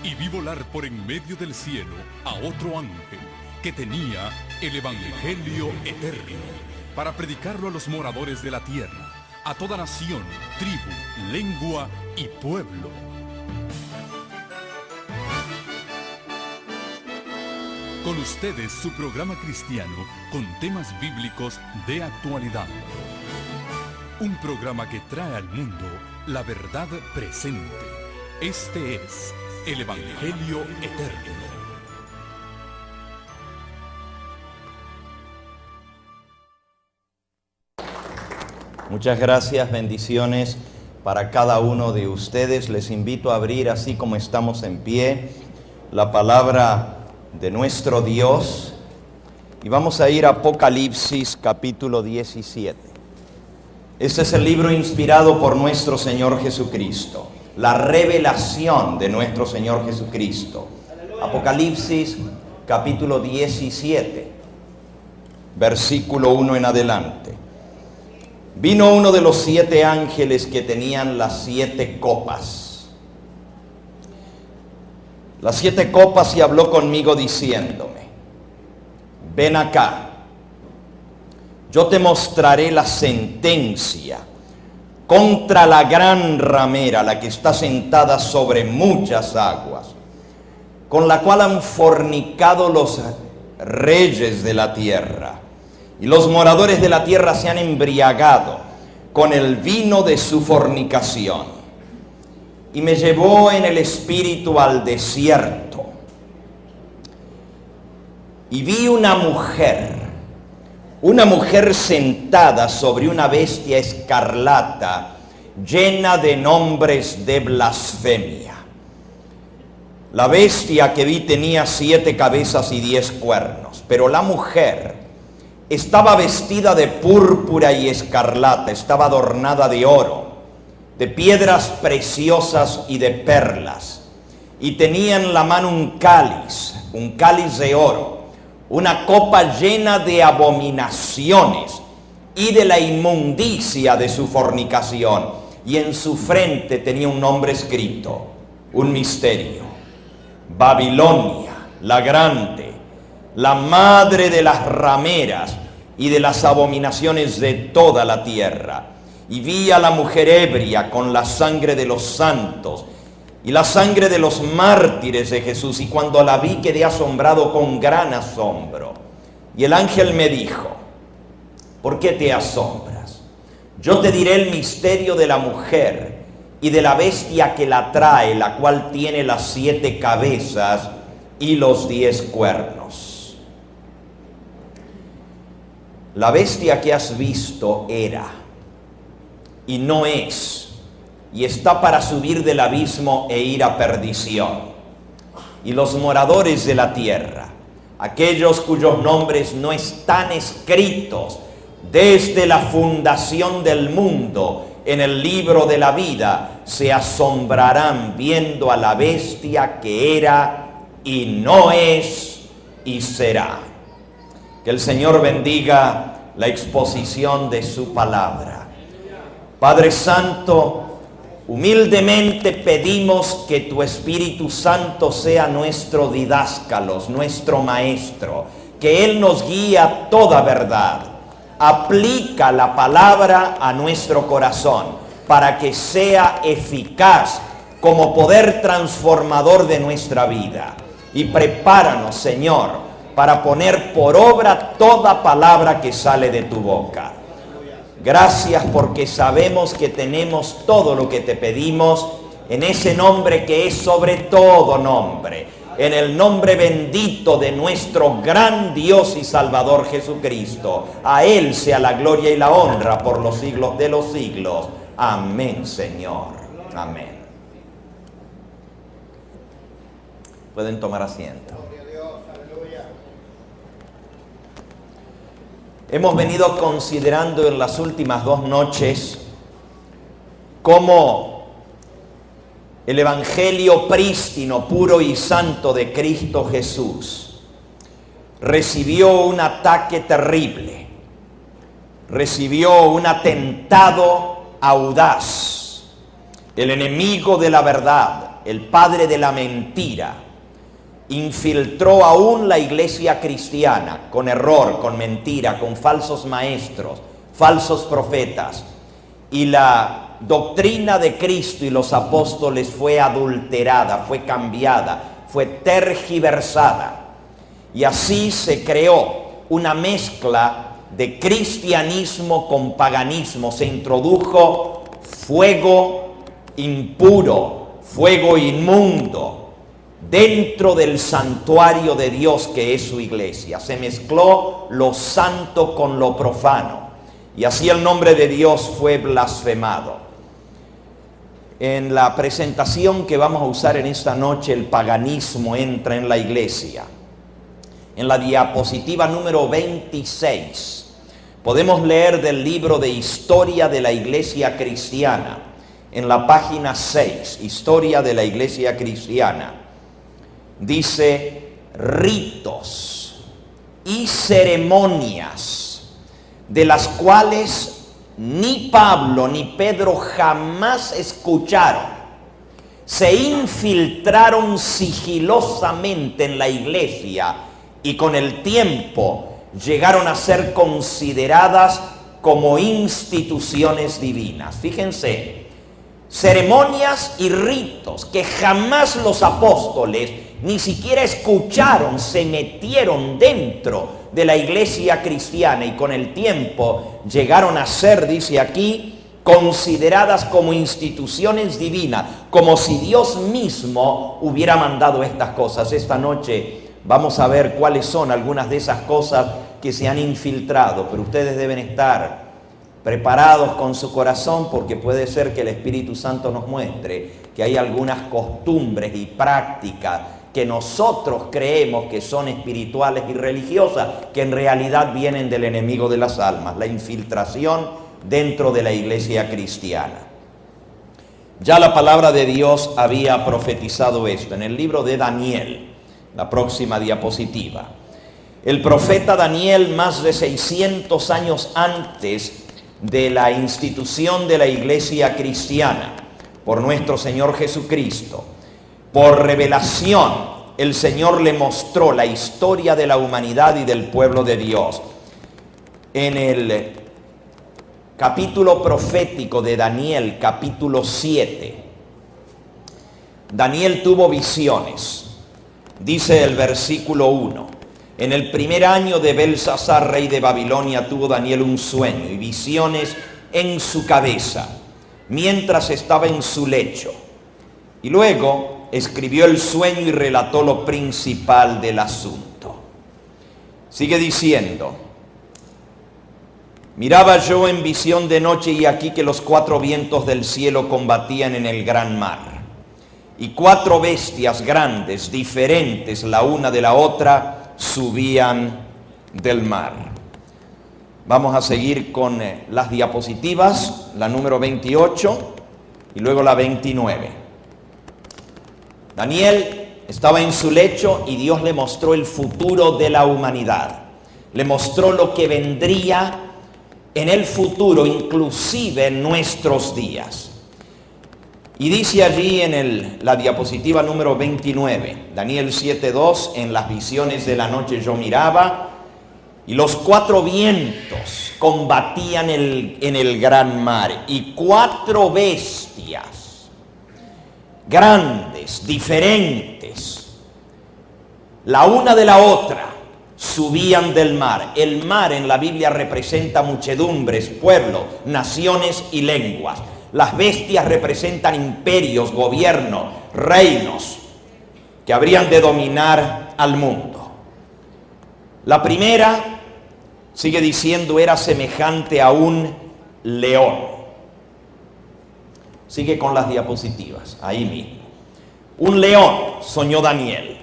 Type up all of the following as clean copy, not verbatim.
y vi volar por en medio del cielo a otro ángel que tenía el Evangelio eterno para predicarlo a los moradores de la tierra, a toda nación, tribu, lengua y pueblo. Con ustedes su programa cristiano con temas bíblicos de actualidad. Un programa que trae al mundo la verdad presente. Este es el Evangelio Eterno. Muchas gracias, bendiciones para cada uno de ustedes. Les invito a abrir, así como estamos en pie, la palabra de nuestro Dios. Y vamos a ir a Apocalipsis capítulo 17. Este es el libro inspirado por nuestro Señor Jesucristo. La revelación de nuestro Señor Jesucristo. Apocalipsis capítulo 17, versículo 1 en adelante. Vino uno de los 7 ángeles que tenían las 7 copas. Las 7 copas, y habló conmigo diciéndome: ven acá, yo te mostraré la sentencia contra la gran ramera, la que está sentada sobre muchas aguas, con la cual han fornicado los reyes de la tierra, y los moradores de la tierra se han embriagado con el vino de su fornicación. Y me llevó en el espíritu al desierto, y vi una mujer sentada sobre una bestia escarlata, llena de nombres de blasfemia. La bestia que vi tenía 7 cabezas y 10 cuernos, pero la mujer estaba vestida de púrpura y escarlata, estaba adornada de oro, de piedras preciosas y de perlas, y tenía en la mano un cáliz de oro, una copa llena de abominaciones y de la inmundicia de su fornicación, y en su frente tenía un nombre escrito, un misterio: Babilonia, la grande, la madre de las rameras y de las abominaciones de toda la tierra. Y vi a la mujer ebria con la sangre de los santos y la sangre de los mártires de Jesús, y cuando la vi quedé asombrado con gran asombro. Y el ángel me dijo: ¿por qué te asombras? Yo te diré el misterio de la mujer y de la bestia que la trae, la cual tiene las 7 cabezas y los 10 cuernos. La bestia que has visto era, y no es, y está para subir del abismo e ir a perdición. Y los moradores de la tierra, aquellos cuyos nombres no están escritos desde la fundación del mundo en el libro de la vida, se asombrarán viendo a la bestia que era, y no es, y será. Que el Señor bendiga la exposición de su palabra. Padre Santo, humildemente pedimos que tu Espíritu Santo sea nuestro didáscalo, nuestro maestro, que Él nos guíe a toda verdad. Aplica la palabra a nuestro corazón para que sea eficaz como poder transformador de nuestra vida. Y prepáranos, Señor, para poner por obra toda palabra que sale de tu boca. Gracias porque sabemos que tenemos todo lo que te pedimos en ese nombre que es sobre todo nombre, en el nombre bendito de nuestro gran Dios y Salvador Jesucristo. A Él sea la gloria y la honra por los siglos de los siglos. Amén, Señor. Amén. Pueden tomar asiento. Hemos venido considerando en las últimas 2 noches cómo el Evangelio prístino, puro y santo de Cristo Jesús recibió un ataque terrible, recibió un atentado audaz. El enemigo de la verdad, el padre de la mentira, infiltró aún la iglesia cristiana con error, con mentira, con falsos maestros, falsos profetas. Y la doctrina de Cristo y los apóstoles fue adulterada, fue cambiada, fue tergiversada. Y así se creó una mezcla de cristianismo con paganismo. Se introdujo fuego impuro, fuego inmundo dentro del santuario de Dios que es su iglesia. Se mezcló lo santo con lo profano y así el nombre de Dios fue blasfemado. En la presentación que vamos a usar en esta noche, el paganismo entra en la iglesia. En la diapositiva número 26 podemos leer del libro de Historia de la Iglesia Cristiana, en la página 6, Historia de la Iglesia Cristiana. Dice: ritos y ceremonias de las cuales ni Pablo ni Pedro jamás escucharon, se infiltraron sigilosamente en la iglesia y con el tiempo llegaron a ser consideradas como instituciones divinas. Fíjense, ceremonias y ritos que jamás los apóstoles ni siquiera escucharon, se metieron dentro de la iglesia cristiana y con el tiempo llegaron a ser, dice aquí, consideradas como instituciones divinas, como si Dios mismo hubiera mandado estas cosas. Esta noche vamos a ver cuáles son algunas de esas cosas que se han infiltrado, pero ustedes deben estar preparados con su corazón, porque puede ser que el Espíritu Santo nos muestre que hay algunas costumbres y prácticas que nosotros creemos que son espirituales y religiosas, que en realidad vienen del enemigo de las almas, la infiltración dentro de la iglesia cristiana. Ya la palabra de Dios había profetizado esto en el libro de Daniel. La próxima diapositiva. El profeta Daniel, más de 600 años antes de la institución de la iglesia cristiana, por nuestro Señor Jesucristo, por revelación, el Señor le mostró la historia de la humanidad y del pueblo de Dios. En el capítulo profético de Daniel, capítulo 7, Daniel tuvo visiones. Dice el versículo 1: en el primer año de Belsasar, rey de Babilonia, tuvo Daniel un sueño y visiones en su cabeza, mientras estaba en su lecho. Y luego escribió el sueño y relató lo principal del asunto. Sigue diciendo: miraba yo en visión de noche, y aquí que los 4 vientos del cielo combatían en el gran mar. Y 4 bestias grandes, diferentes la una de la otra, subían del mar. Vamos a seguir con las diapositivas, la número 28 y luego la 29. Daniel estaba en su lecho y Dios le mostró el futuro de la humanidad. Le mostró lo que vendría en el futuro, inclusive en nuestros días. Y dice allí en la diapositiva número 29, Daniel 7:2, en las visiones de la noche yo miraba, y los 4 vientos combatían en el gran mar, y 4 bestias grandes, diferentes, la una de la otra, subían del mar. El mar en la Biblia representa muchedumbres, pueblos, naciones y lenguas. Las bestias representan imperios, gobiernos, reinos que habrían de dominar al mundo. La primera, sigue diciendo, era semejante a un león. Sigue con las diapositivas, ahí mismo. Un león, soñó Daniel.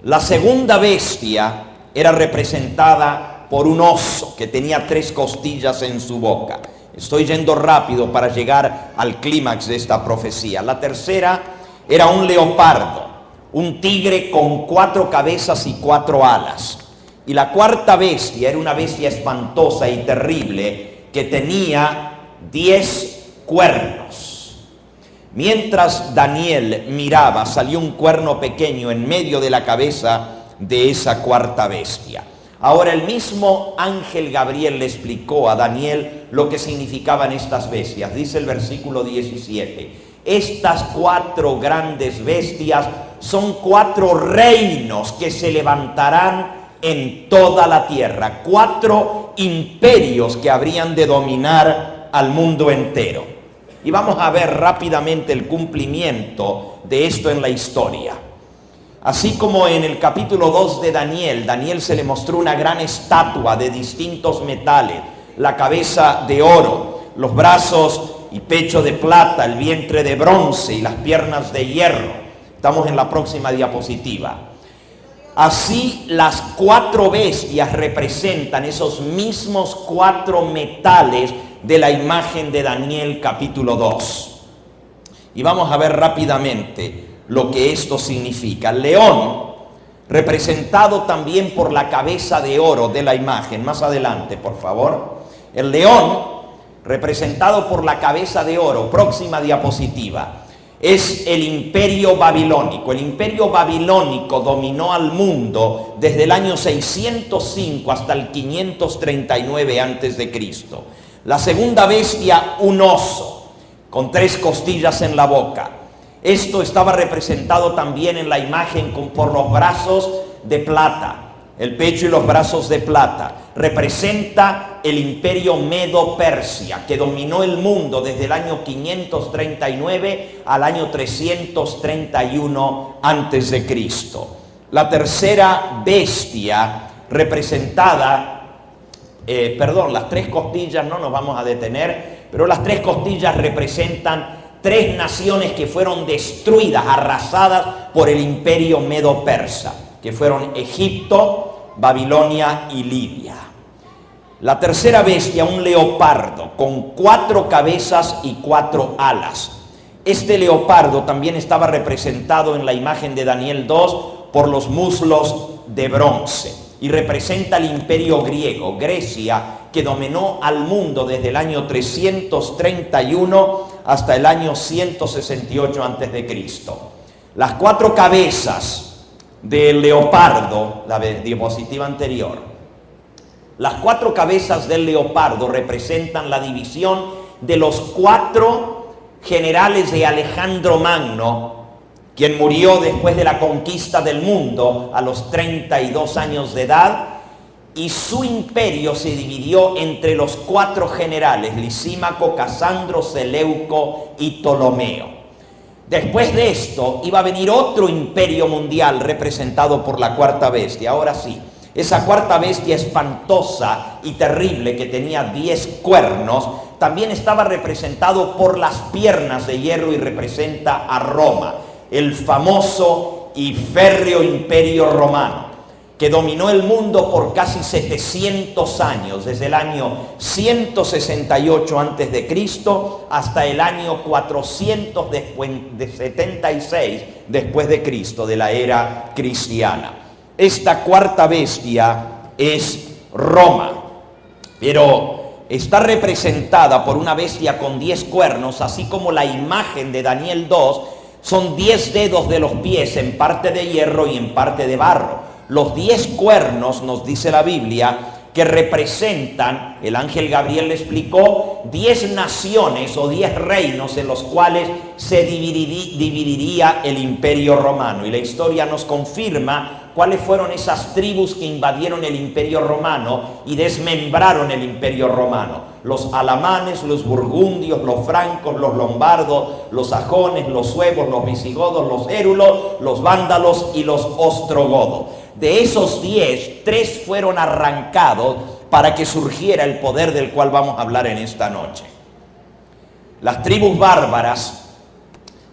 La segunda bestia era representada por un oso que tenía 3 costillas en su boca. Estoy yendo rápido para llegar al clímax de esta profecía. La tercera era un leopardo, un tigre con 4 cabezas y 4 alas. Y la cuarta bestia era una bestia espantosa y terrible que tenía 10 cuernos. Mientras Daniel miraba, salió un cuerno pequeño en medio de la cabeza de esa cuarta bestia. Ahora el mismo ángel Gabriel le explicó a Daniel lo que significaban estas bestias. Dice el versículo 17, estas 4 grandes bestias son 4 reinos que se levantarán en toda la tierra, 4 imperios que habrían de dominar al mundo entero. Y vamos a ver rápidamente el cumplimiento de esto en la historia. Así como en el capítulo 2 de Daniel se le mostró una gran estatua de distintos metales, la cabeza de oro, los brazos y pecho de plata, el vientre de bronce y las piernas de hierro. Estamos en la próxima diapositiva. Así las 4 bestias representan esos mismos 4 metales de la imagen de Daniel capítulo 2. Y vamos a ver rápidamente lo que esto significa. El león, representado también por la cabeza de oro de la imagen. Más adelante, por favor. El león, representado por la cabeza de oro, próxima diapositiva, es el imperio babilónico. El imperio babilónico dominó al mundo desde el año 605 hasta el 539 antes de Cristo. La segunda bestia, un oso con 3 costillas en la boca. Esto estaba representado también en la imagen por los brazos de plata, el pecho y los brazos de plata. Representa el imperio Medo-Persia, que dominó el mundo desde el año 539 al año 331 antes de Cristo. La tercera bestia representada, las 3 costillas no nos vamos a detener, pero las 3 costillas representan 3 naciones que fueron destruidas, arrasadas por el imperio Medo-Persa, que fueron Egipto, Babilonia y Libia. La tercera bestia, un leopardo con 4 cabezas y 4 alas. Este leopardo también estaba representado en la imagen de Daniel 2 por los muslos de bronce y representa el imperio griego, Grecia, que dominó al mundo desde el año 331 hasta el año 168 antes de Cristo. Las 4 cabezas del leopardo, la diapositiva anterior, las 4 cabezas del leopardo representan la división de los 4 generales de Alejandro Magno, quien murió después de la conquista del mundo a los 32 años de edad, y su imperio se dividió entre los 4 generales, Lisímaco, Casandro, Seleuco y Ptolomeo. Después de esto iba a venir otro imperio mundial representado por la cuarta bestia. Ahora sí, esa cuarta bestia espantosa y terrible que tenía 10 cuernos, también estaba representado por las piernas de hierro y representa a Roma, el famoso y férreo imperio romano, que dominó el mundo por casi 700 años, desde el año 168 antes de Cristo hasta el año 476 después de Cristo, de la era cristiana. Esta cuarta bestia es Roma, pero está representada por una bestia con 10 cuernos, así como la imagen de Daniel 2, son 10 dedos de los pies, en parte de hierro y en parte de barro. Los 10 cuernos, nos dice la Biblia, que representan, el ángel Gabriel le explicó, 10 naciones o 10 reinos en los cuales se dividiría el imperio romano. Y la historia nos confirma cuáles fueron esas tribus que invadieron el imperio romano y desmembraron el imperio romano. Los alamanes, los burgundios, los francos, los lombardos, los sajones, los suevos, los visigodos, los érulos, los vándalos y los ostrogodos. De esos 10, 3 fueron arrancados para que surgiera el poder del cual vamos a hablar en esta noche. Las tribus bárbaras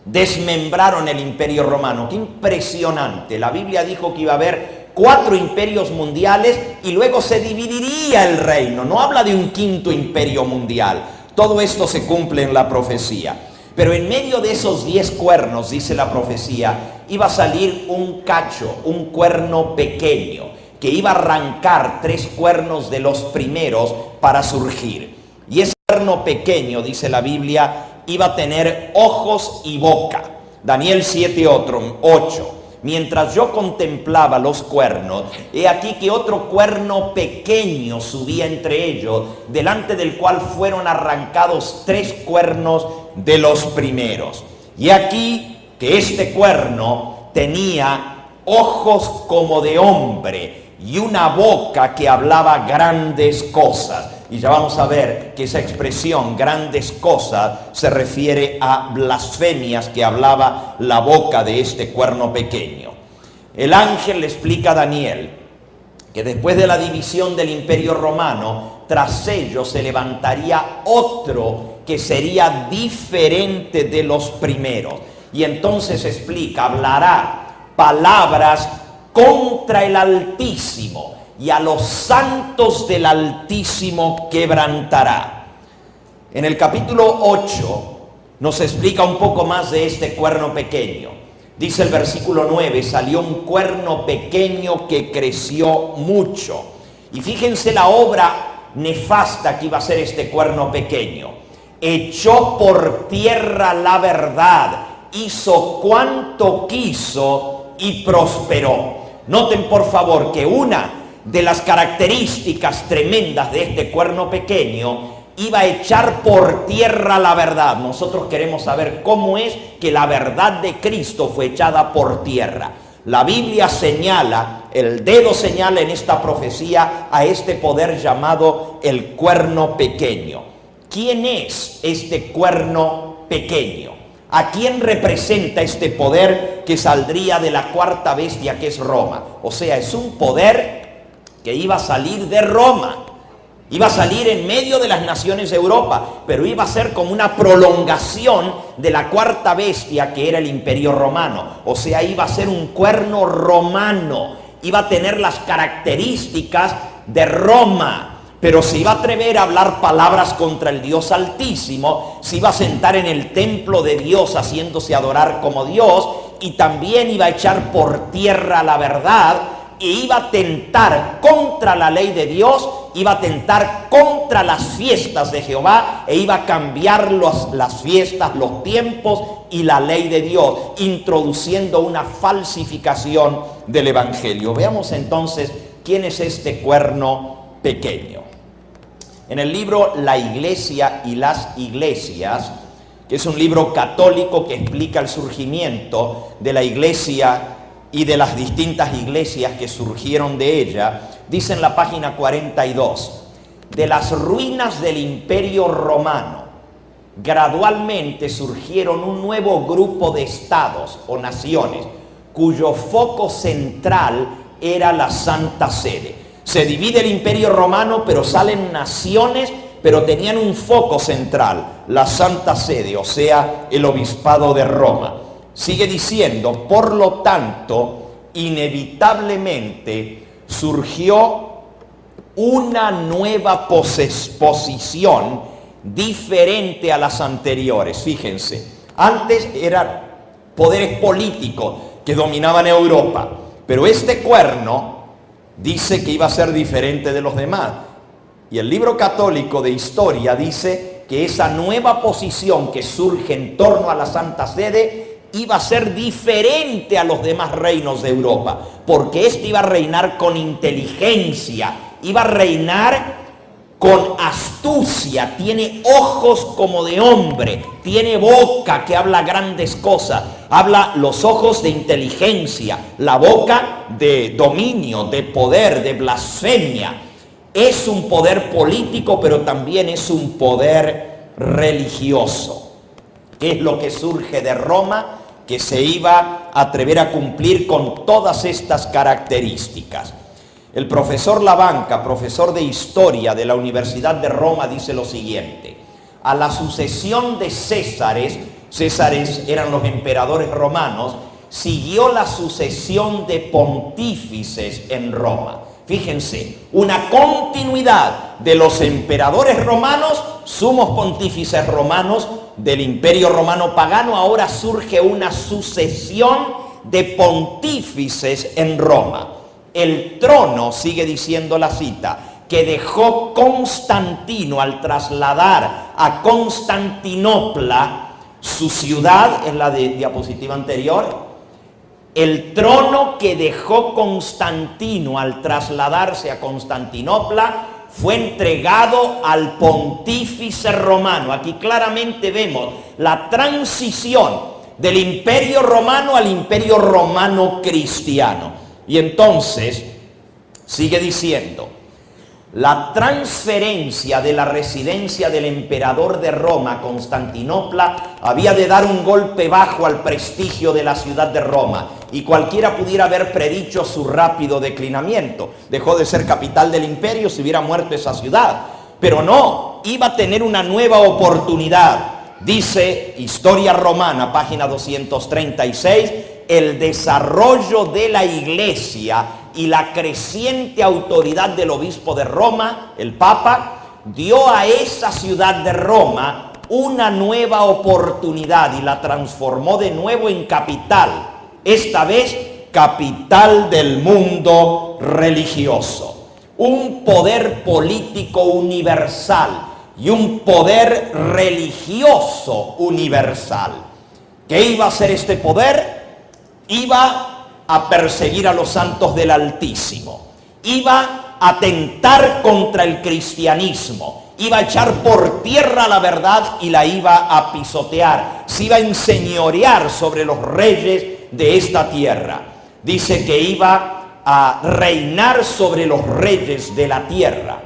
desmembraron el imperio romano. ¡Qué impresionante! La Biblia dijo que iba a haber 4 imperios mundiales y luego se dividiría el reino. No habla de un 5.º imperio mundial. Todo esto se cumple en la profecía. Pero en medio de esos 10 cuernos, dice la profecía, iba a salir un cacho, un cuerno pequeño, que iba a arrancar 3 cuernos de los primeros para surgir. Y ese cuerno pequeño, dice la Biblia, iba a tener ojos y boca. Daniel 7:8. Mientras yo contemplaba los cuernos, he aquí que otro cuerno pequeño subía entre ellos, delante del cual fueron arrancados 3 cuernos de los primeros. Y aquí que este cuerno tenía ojos como de hombre y una boca que hablaba grandes cosas. Y ya vamos a ver que esa expresión, grandes cosas, se refiere a blasfemias que hablaba la boca de este cuerno pequeño. El ángel le explica a Daniel que después de la división del Imperio Romano, tras ello se levantaría otro que sería diferente de los primeros. Y entonces explica, hablará palabras contra el Altísimo, y a los santos del Altísimo quebrantará. En el capítulo 8 nos explica un poco más de este cuerno pequeño. Dice el versículo 9, salió un cuerno pequeño que creció mucho. Y fíjense la obra nefasta que iba a ser este cuerno pequeño. Echó por tierra la verdad, hizo cuanto quiso y prosperó. Noten por favor que una de las características tremendas de este cuerno pequeño iba a echar por tierra la verdad. Nosotros queremos saber cómo es que la verdad de Cristo fue echada por tierra. La Biblia señala, el dedo señala en esta profecía a este poder llamado el cuerno pequeño. ¿Quién es este cuerno pequeño? ¿A quién representa este poder que saldría de la cuarta bestia que es Roma? O sea, es un poder que iba a salir de Roma, iba a salir en medio de las naciones de Europa, pero iba a ser como una prolongación de la cuarta bestia que era el Imperio Romano. O sea, iba a ser un cuerno romano, iba a tener las características de Roma, pero se iba a atrever a hablar palabras contra el Dios Altísimo, se iba a sentar en el templo de Dios haciéndose adorar como Dios, y también iba a echar por tierra la verdad, e iba a tentar contra la ley de Dios, iba a tentar contra las fiestas de Jehová, e iba a cambiar las fiestas, los tiempos y la ley de Dios, introduciendo una falsificación del Evangelio. Veamos entonces quién es este cuerno pequeño. En el libro La Iglesia y las Iglesias, que es un libro católico que explica el surgimiento de la iglesia y de las distintas iglesias que surgieron de ella, dice en la página 42, de las ruinas del Imperio Romano, gradualmente surgieron un nuevo grupo de estados o naciones, cuyo foco central era la Santa Sede. Se divide el Imperio Romano, pero salen naciones, pero tenían un foco central, la Santa Sede, o sea, el Obispado de Roma. Sigue diciendo, por lo tanto, inevitablemente surgió una nueva posición diferente a las anteriores. Fíjense, antes eran poderes políticos que dominaban Europa, pero este cuerno dice que iba a ser diferente de los demás. Y el libro católico de historia dice que esa nueva posición que surge en torno a la Santa Sede iba a ser diferente a los demás reinos de Europa, porque este iba a reinar con inteligencia, iba a reinar con astucia, tiene ojos como de hombre, tiene boca que habla grandes cosas, habla los ojos de inteligencia, la boca de dominio, de poder, de blasfemia. Es un poder político, pero también es un poder religioso. ¿Qué es lo que surge de Roma? Que se iba a atrever a cumplir con todas estas características. El profesor Labanca, profesor de historia de la Universidad de Roma, dice lo siguiente: a la sucesión de Césares eran los emperadores romanos, siguió la sucesión de pontífices en Roma. Fíjense, una continuidad de los emperadores romanos, sumos pontífices romanos del Imperio Romano pagano. Ahora surge una sucesión de pontífices en Roma. El trono, sigue diciendo la cita, que dejó Constantino al trasladar a Constantinopla, su ciudad, es la de diapositiva anterior. El trono que dejó Constantino al trasladarse a Constantinopla fue entregado al pontífice romano. Aquí claramente vemos la transición del imperio romano al imperio romano cristiano. Y entonces sigue diciendo: la transferencia de la residencia del emperador de Roma a Constantinopla había de dar un golpe bajo al prestigio de la ciudad de Roma, y cualquiera pudiera haber predicho su rápido declinamiento. Dejó de ser capital del imperio si hubiera muerto esa ciudad, pero no, iba a tener una nueva oportunidad. Dice Historia Romana, página 236, el desarrollo de la iglesia y la creciente autoridad del obispo de Roma, el Papa, dio a esa ciudad de Roma una nueva oportunidad y la transformó de nuevo en capital, esta vez capital del mundo religioso. Un poder político universal y un poder religioso universal. ¿Qué iba a hacer este poder? Iba a perseguir a los santos del Altísimo, iba a atentar contra el cristianismo, iba a echar por tierra la verdad y la iba a pisotear, se iba a enseñorear sobre los reyes de esta tierra. Dice que iba a reinar sobre los reyes de la tierra.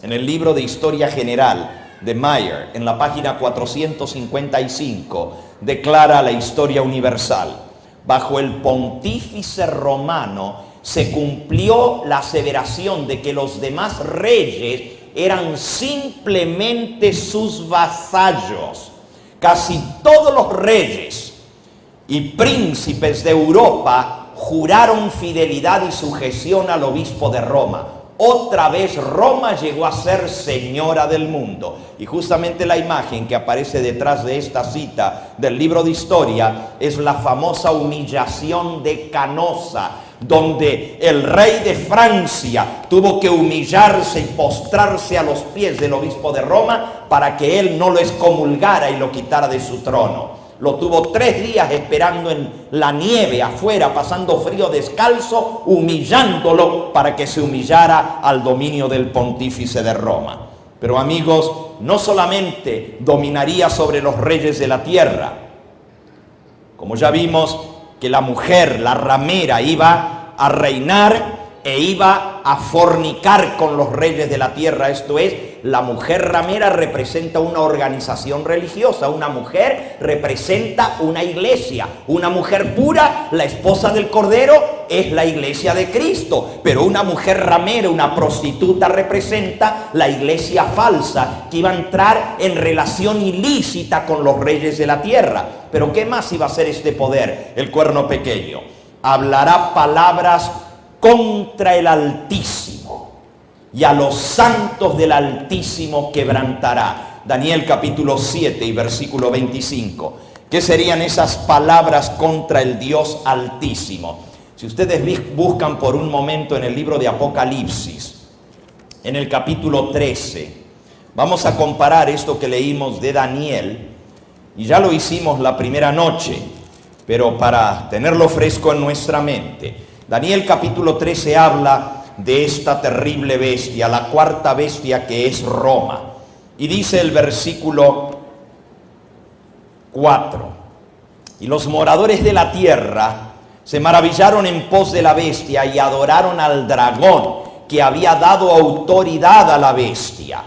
En el libro de Historia General de Mayer, en la página 455, declara la historia universal: bajo el pontífice romano se cumplió la aseveración de que los demás reyes eran simplemente sus vasallos. Casi todos los reyes y príncipes de Europa juraron fidelidad y sujeción al obispo de Roma. Otra vez Roma llegó a ser señora del mundo. Y justamente la imagen que aparece detrás de esta cita del libro de historia es la famosa humillación de Canosa, donde el rey de Francia tuvo que humillarse y postrarse a los pies del obispo de Roma para que él no lo excomulgara y lo quitara de su trono. Lo tuvo 3 días esperando en la nieve afuera, pasando frío descalzo, humillándolo para que se humillara al dominio del pontífice de Roma. Pero amigos, no solamente dominaría sobre los reyes de la tierra, como ya vimos que la mujer, la ramera, iba a reinar e iba a fornicar con los reyes de la tierra. Esto es, la mujer ramera representa una organización religiosa, una mujer representa una iglesia, una mujer pura, la esposa del Cordero, es la iglesia de Cristo, pero una mujer ramera, una prostituta, representa la iglesia falsa que iba a entrar en relación ilícita con los reyes de la tierra. Pero ¿qué más iba a hacer este poder? El cuerno pequeño hablará palabras contra el Altísimo, y a los santos del Altísimo quebrantará. Daniel capítulo 7 y versículo 25. ¿Qué serían esas palabras contra el Dios Altísimo? Si ustedes buscan por un momento en el libro de Apocalipsis, en el capítulo 13, vamos a comparar esto que leímos de Daniel, y ya lo hicimos la primera noche, pero para tenerlo fresco en nuestra mente. Daniel capítulo 13 habla de esta terrible bestia, la cuarta bestia que es Roma. Y dice el versículo 4: y los moradores de la tierra se maravillaron en pos de la bestia y adoraron al dragón que había dado autoridad a la bestia.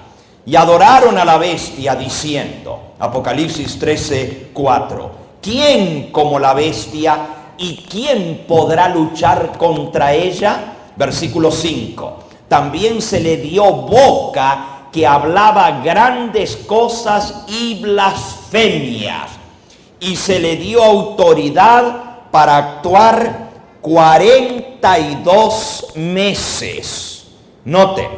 Y adoraron a la bestia diciendo, Apocalipsis 13, 4, ¿quién como la bestia y quién podrá luchar contra ella? Versículo 5, también se le dio boca que hablaba grandes cosas y blasfemias, y se le dio autoridad para actuar 42 meses. Noten,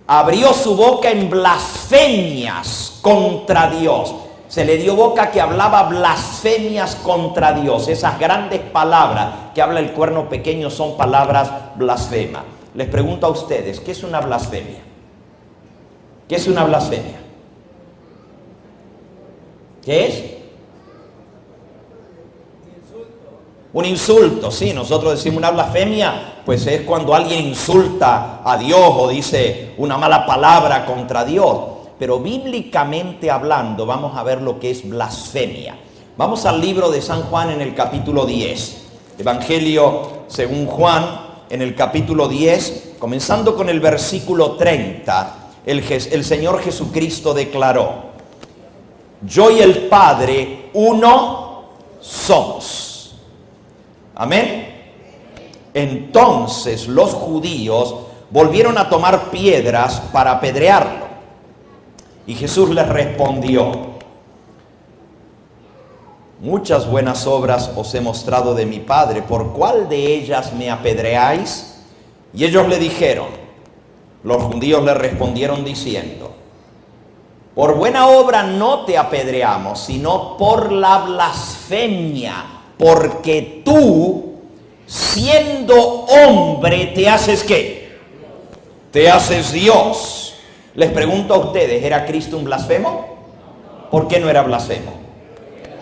abrió su boca en blasfemias contra Dios. Se le dio boca que hablaba blasfemias contra Dios. Esas grandes palabras que habla el cuerno pequeño son palabras blasfemas. Les pregunto a ustedes, ¿qué es una blasfemia? ¿Qué es una blasfemia? ¿Qué es? Un insulto, sí, nosotros decimos una blasfemia, pues es cuando alguien insulta a Dios o dice una mala palabra contra Dios. Pero bíblicamente hablando, vamos a ver lo que es blasfemia. Vamos al libro de San Juan en el capítulo 10. Evangelio según Juan en el capítulo 10, comenzando con el versículo 30, el Señor Jesucristo declaró: yo y el Padre uno somos. Amén. Entonces los judíos volvieron a tomar piedras para apedrearlo. Y Jesús les respondió: muchas buenas obras os he mostrado de mi Padre, ¿por cuál de ellas me apedreáis? Y ellos le dijeron, los judíos le respondieron diciendo: por buena obra no te apedreamos, sino por la blasfemia, porque tú, siendo hombre, te haces ¿qué? Te haces Dios. Les pregunto a ustedes, ¿era Cristo un blasfemo? ¿Por qué no era blasfemo?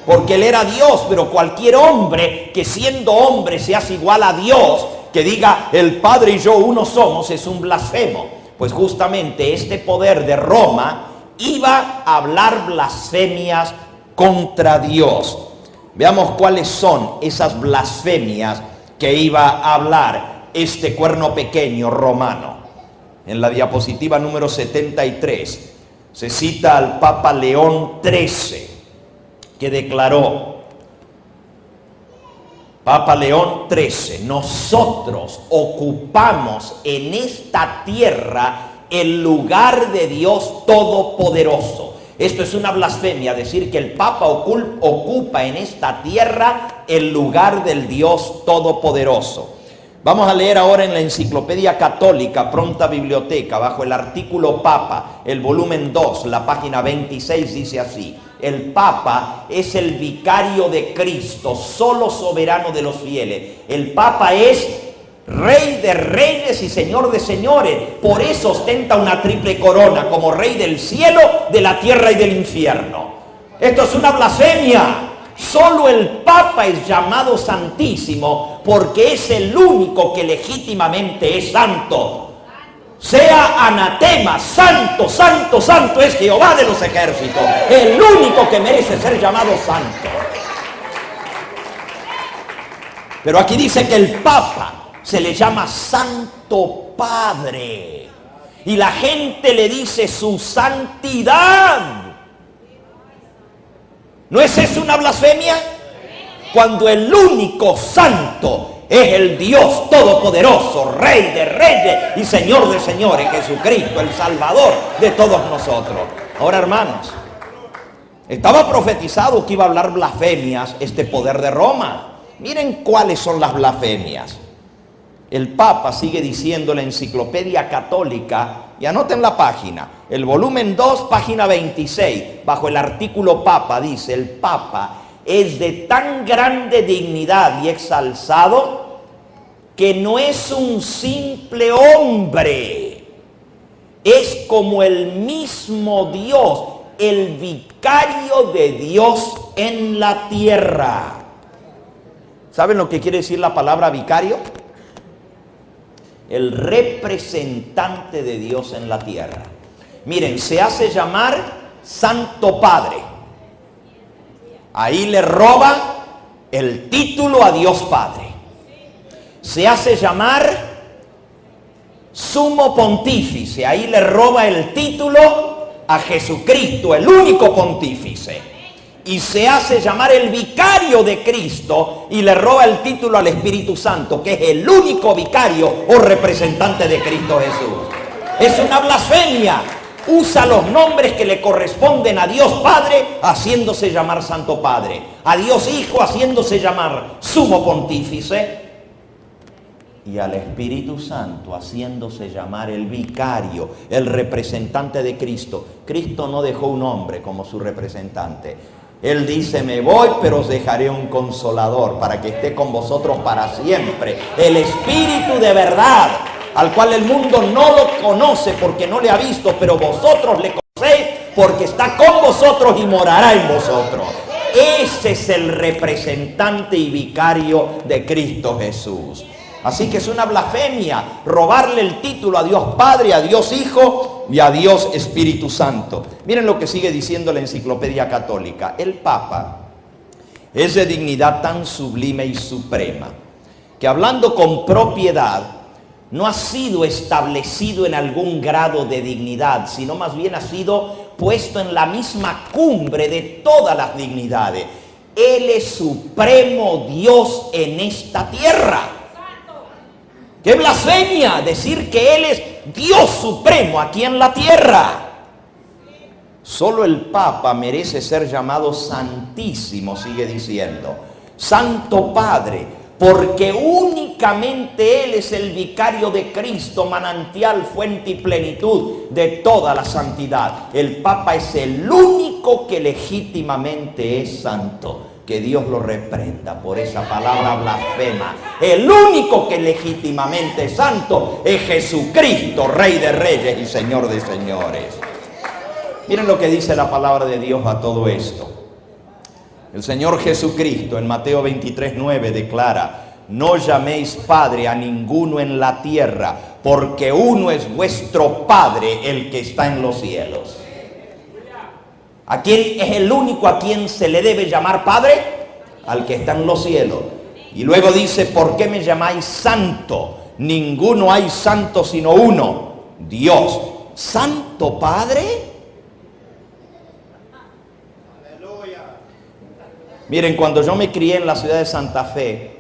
Porque Él era Dios, pero cualquier hombre que siendo hombre se hace igual a Dios, que diga el Padre y yo uno somos, es un blasfemo. Pues justamente este poder de Roma iba a hablar blasfemias contra Dios. Veamos cuáles son esas blasfemias que iba a hablar este cuerno pequeño romano. En la diapositiva número 73 se cita al Papa León XIII, que declaró, Papa León XIII, nosotros ocupamos en esta tierra el lugar de Dios Todopoderoso. Esto es una blasfemia, decir que el Papa ocupa en esta tierra el lugar del Dios Todopoderoso. Vamos a leer ahora en la Enciclopedia Católica, Pronta Biblioteca, bajo el artículo Papa, el volumen 2, la página 26, dice así: el Papa es el vicario de Cristo, solo soberano de los fieles. El Papa es Rey de reyes y Señor de señores. Por eso ostenta una triple corona, como Rey del cielo, de la tierra y del infierno. Esto es una blasfemia. Solo el Papa es llamado Santísimo porque es el único que legítimamente es santo. Sea anatema, santo, santo, santo es Jehová de los ejércitos, el único que merece ser llamado santo. Pero aquí dice que el Papa se le llama Santo Padre y la gente le dice su santidad. ¿No es eso una blasfemia? Cuando el único santo es el Dios Todopoderoso, Rey de reyes y Señor de señores, Jesucristo, el Salvador de todos nosotros. Ahora, hermanos, estaba profetizado que iba a hablar blasfemias este poder de Roma. Miren cuáles son las blasfemias. El Papa sigue diciendo en la Enciclopedia Católica, y anoten la página, el volumen 2, página 26, bajo el artículo Papa, dice: el Papa es de tan grande dignidad y exalzado que no es un simple hombre, es como el mismo Dios, el vicario de Dios en la tierra. ¿Saben lo que quiere decir la palabra vicario? El representante de Dios en la tierra. Miren, se hace llamar Santo Padre. Ahí le roba el título a Dios Padre. Se hace llamar Sumo Pontífice. Ahí le roba el título a Jesucristo, el único pontífice. Y se hace llamar el vicario de Cristo y le roba el título al Espíritu Santo, que es el único vicario o representante de Cristo Jesús. Es una blasfemia. Usa los nombres que le corresponden a Dios Padre, haciéndose llamar Santo Padre, a Dios Hijo, haciéndose llamar Sumo Pontífice, y al Espíritu Santo, haciéndose llamar el vicario, el representante de Cristo. Cristo no dejó un hombre como su representante. Él dice: me voy, pero os dejaré un consolador para que esté con vosotros para siempre. El Espíritu de verdad, al cual el mundo no lo conoce porque no le ha visto, pero vosotros le conocéis porque está con vosotros y morará en vosotros. Ese es el representante y vicario de Cristo Jesús. Así que es una blasfemia robarle el título a Dios Padre, a Dios Hijo y a Dios Espíritu Santo. Miren lo que sigue diciendo la Enciclopedia Católica. El Papa es de dignidad tan sublime y suprema que, hablando con propiedad, no ha sido establecido en algún grado de dignidad, sino más bien ha sido puesto en la misma cumbre de todas las dignidades. Él es supremo Dios en esta tierra. ¡Qué blasfemia decir que Él es Dios supremo aquí en la tierra! Solo el Papa merece ser llamado Santísimo, sigue diciendo. Santo Padre, porque únicamente Él es el vicario de Cristo, manantial, fuente y plenitud de toda la santidad. El Papa es el único que legítimamente es santo. Que Dios lo reprenda por esa palabra blasfema. El único que legítimamente es santo es Jesucristo, Rey de Reyes y Señor de Señores. Miren lo que dice la palabra de Dios a todo esto. El Señor Jesucristo en Mateo 23:9 declara: no llaméis Padre a ninguno en la tierra, porque uno es vuestro Padre, el que está en los cielos. ¿A quién es el único a quien se le debe llamar Padre? Al que está en los cielos. Y luego dice: ¿por qué me llamáis santo? Ninguno hay santo sino uno, Dios. ¿Santo Padre? Miren, cuando yo me crié en la ciudad de Santa Fe,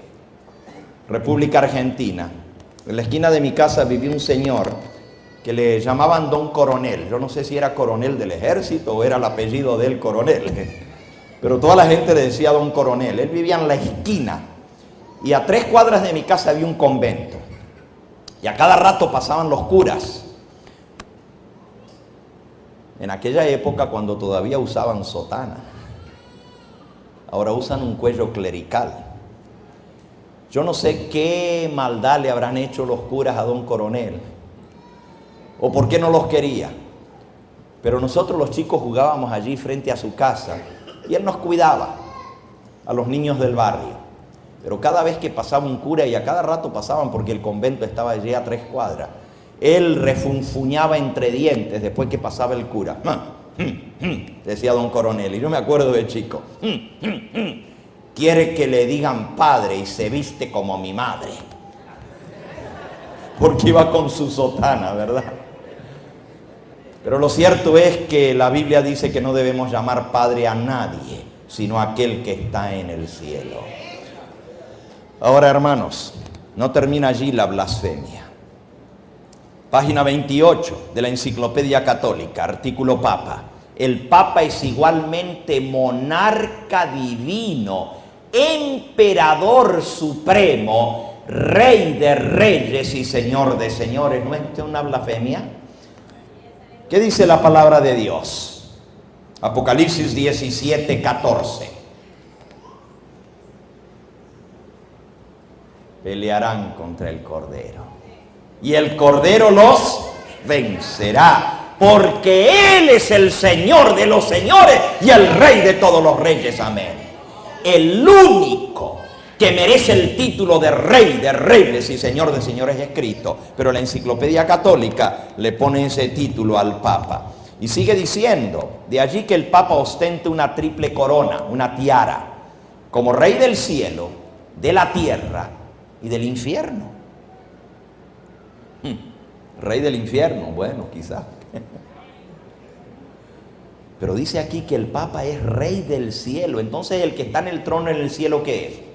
República Argentina, en la esquina de mi casa vivía un señor que le llamaban Don Coronel. Yo no sé si era coronel del ejército o era el apellido del coronel, pero toda la gente le decía Don Coronel. Él vivía en la esquina y a 3 cuadras de mi casa había un convento y a cada rato pasaban los curas. En aquella época, cuando todavía usaban sotana, ahora usan un cuello clerical. Yo no sé qué maldad le habrán hecho los curas a Don Coronel, o por qué no los quería. Pero nosotros los chicos jugábamos allí frente a su casa y él nos cuidaba, a los niños del barrio. Pero cada vez que pasaba un cura, y a cada rato pasaban porque el convento estaba allí a 3 cuadras, él refunfuñaba entre dientes después que pasaba el cura. Decía Don Coronel, y yo me acuerdo de chico. Quiere que le digan padre y se viste como mi madre. Porque iba con su sotana, ¿verdad? Pero lo cierto es que la Biblia dice que no debemos llamar padre a nadie, sino a aquel que está en el cielo. Ahora, hermanos, no termina allí la blasfemia. Página 28 de la Enciclopedia Católica, artículo Papa. El Papa es igualmente monarca divino, emperador supremo, Rey de reyes y Señor de señores. ¿No es esto una blasfemia? ¿Qué dice la palabra de Dios? Apocalipsis 17:14. Pelearán contra el Cordero, y el Cordero los vencerá, porque Él es el Señor de los señores y el Rey de todos los reyes. Amén. El único que merece el título de Rey de reyes y Señor de señores es Cristo, pero la Enciclopedia Católica le pone ese título al Papa. Y sigue diciendo, de allí que el Papa ostente una triple corona, una tiara, como Rey del cielo, de la tierra y del infierno. Rey del infierno, bueno, quizás. Pero dice aquí que el Papa es Rey del cielo. Entonces, el que está en el trono en el cielo, ¿qué es?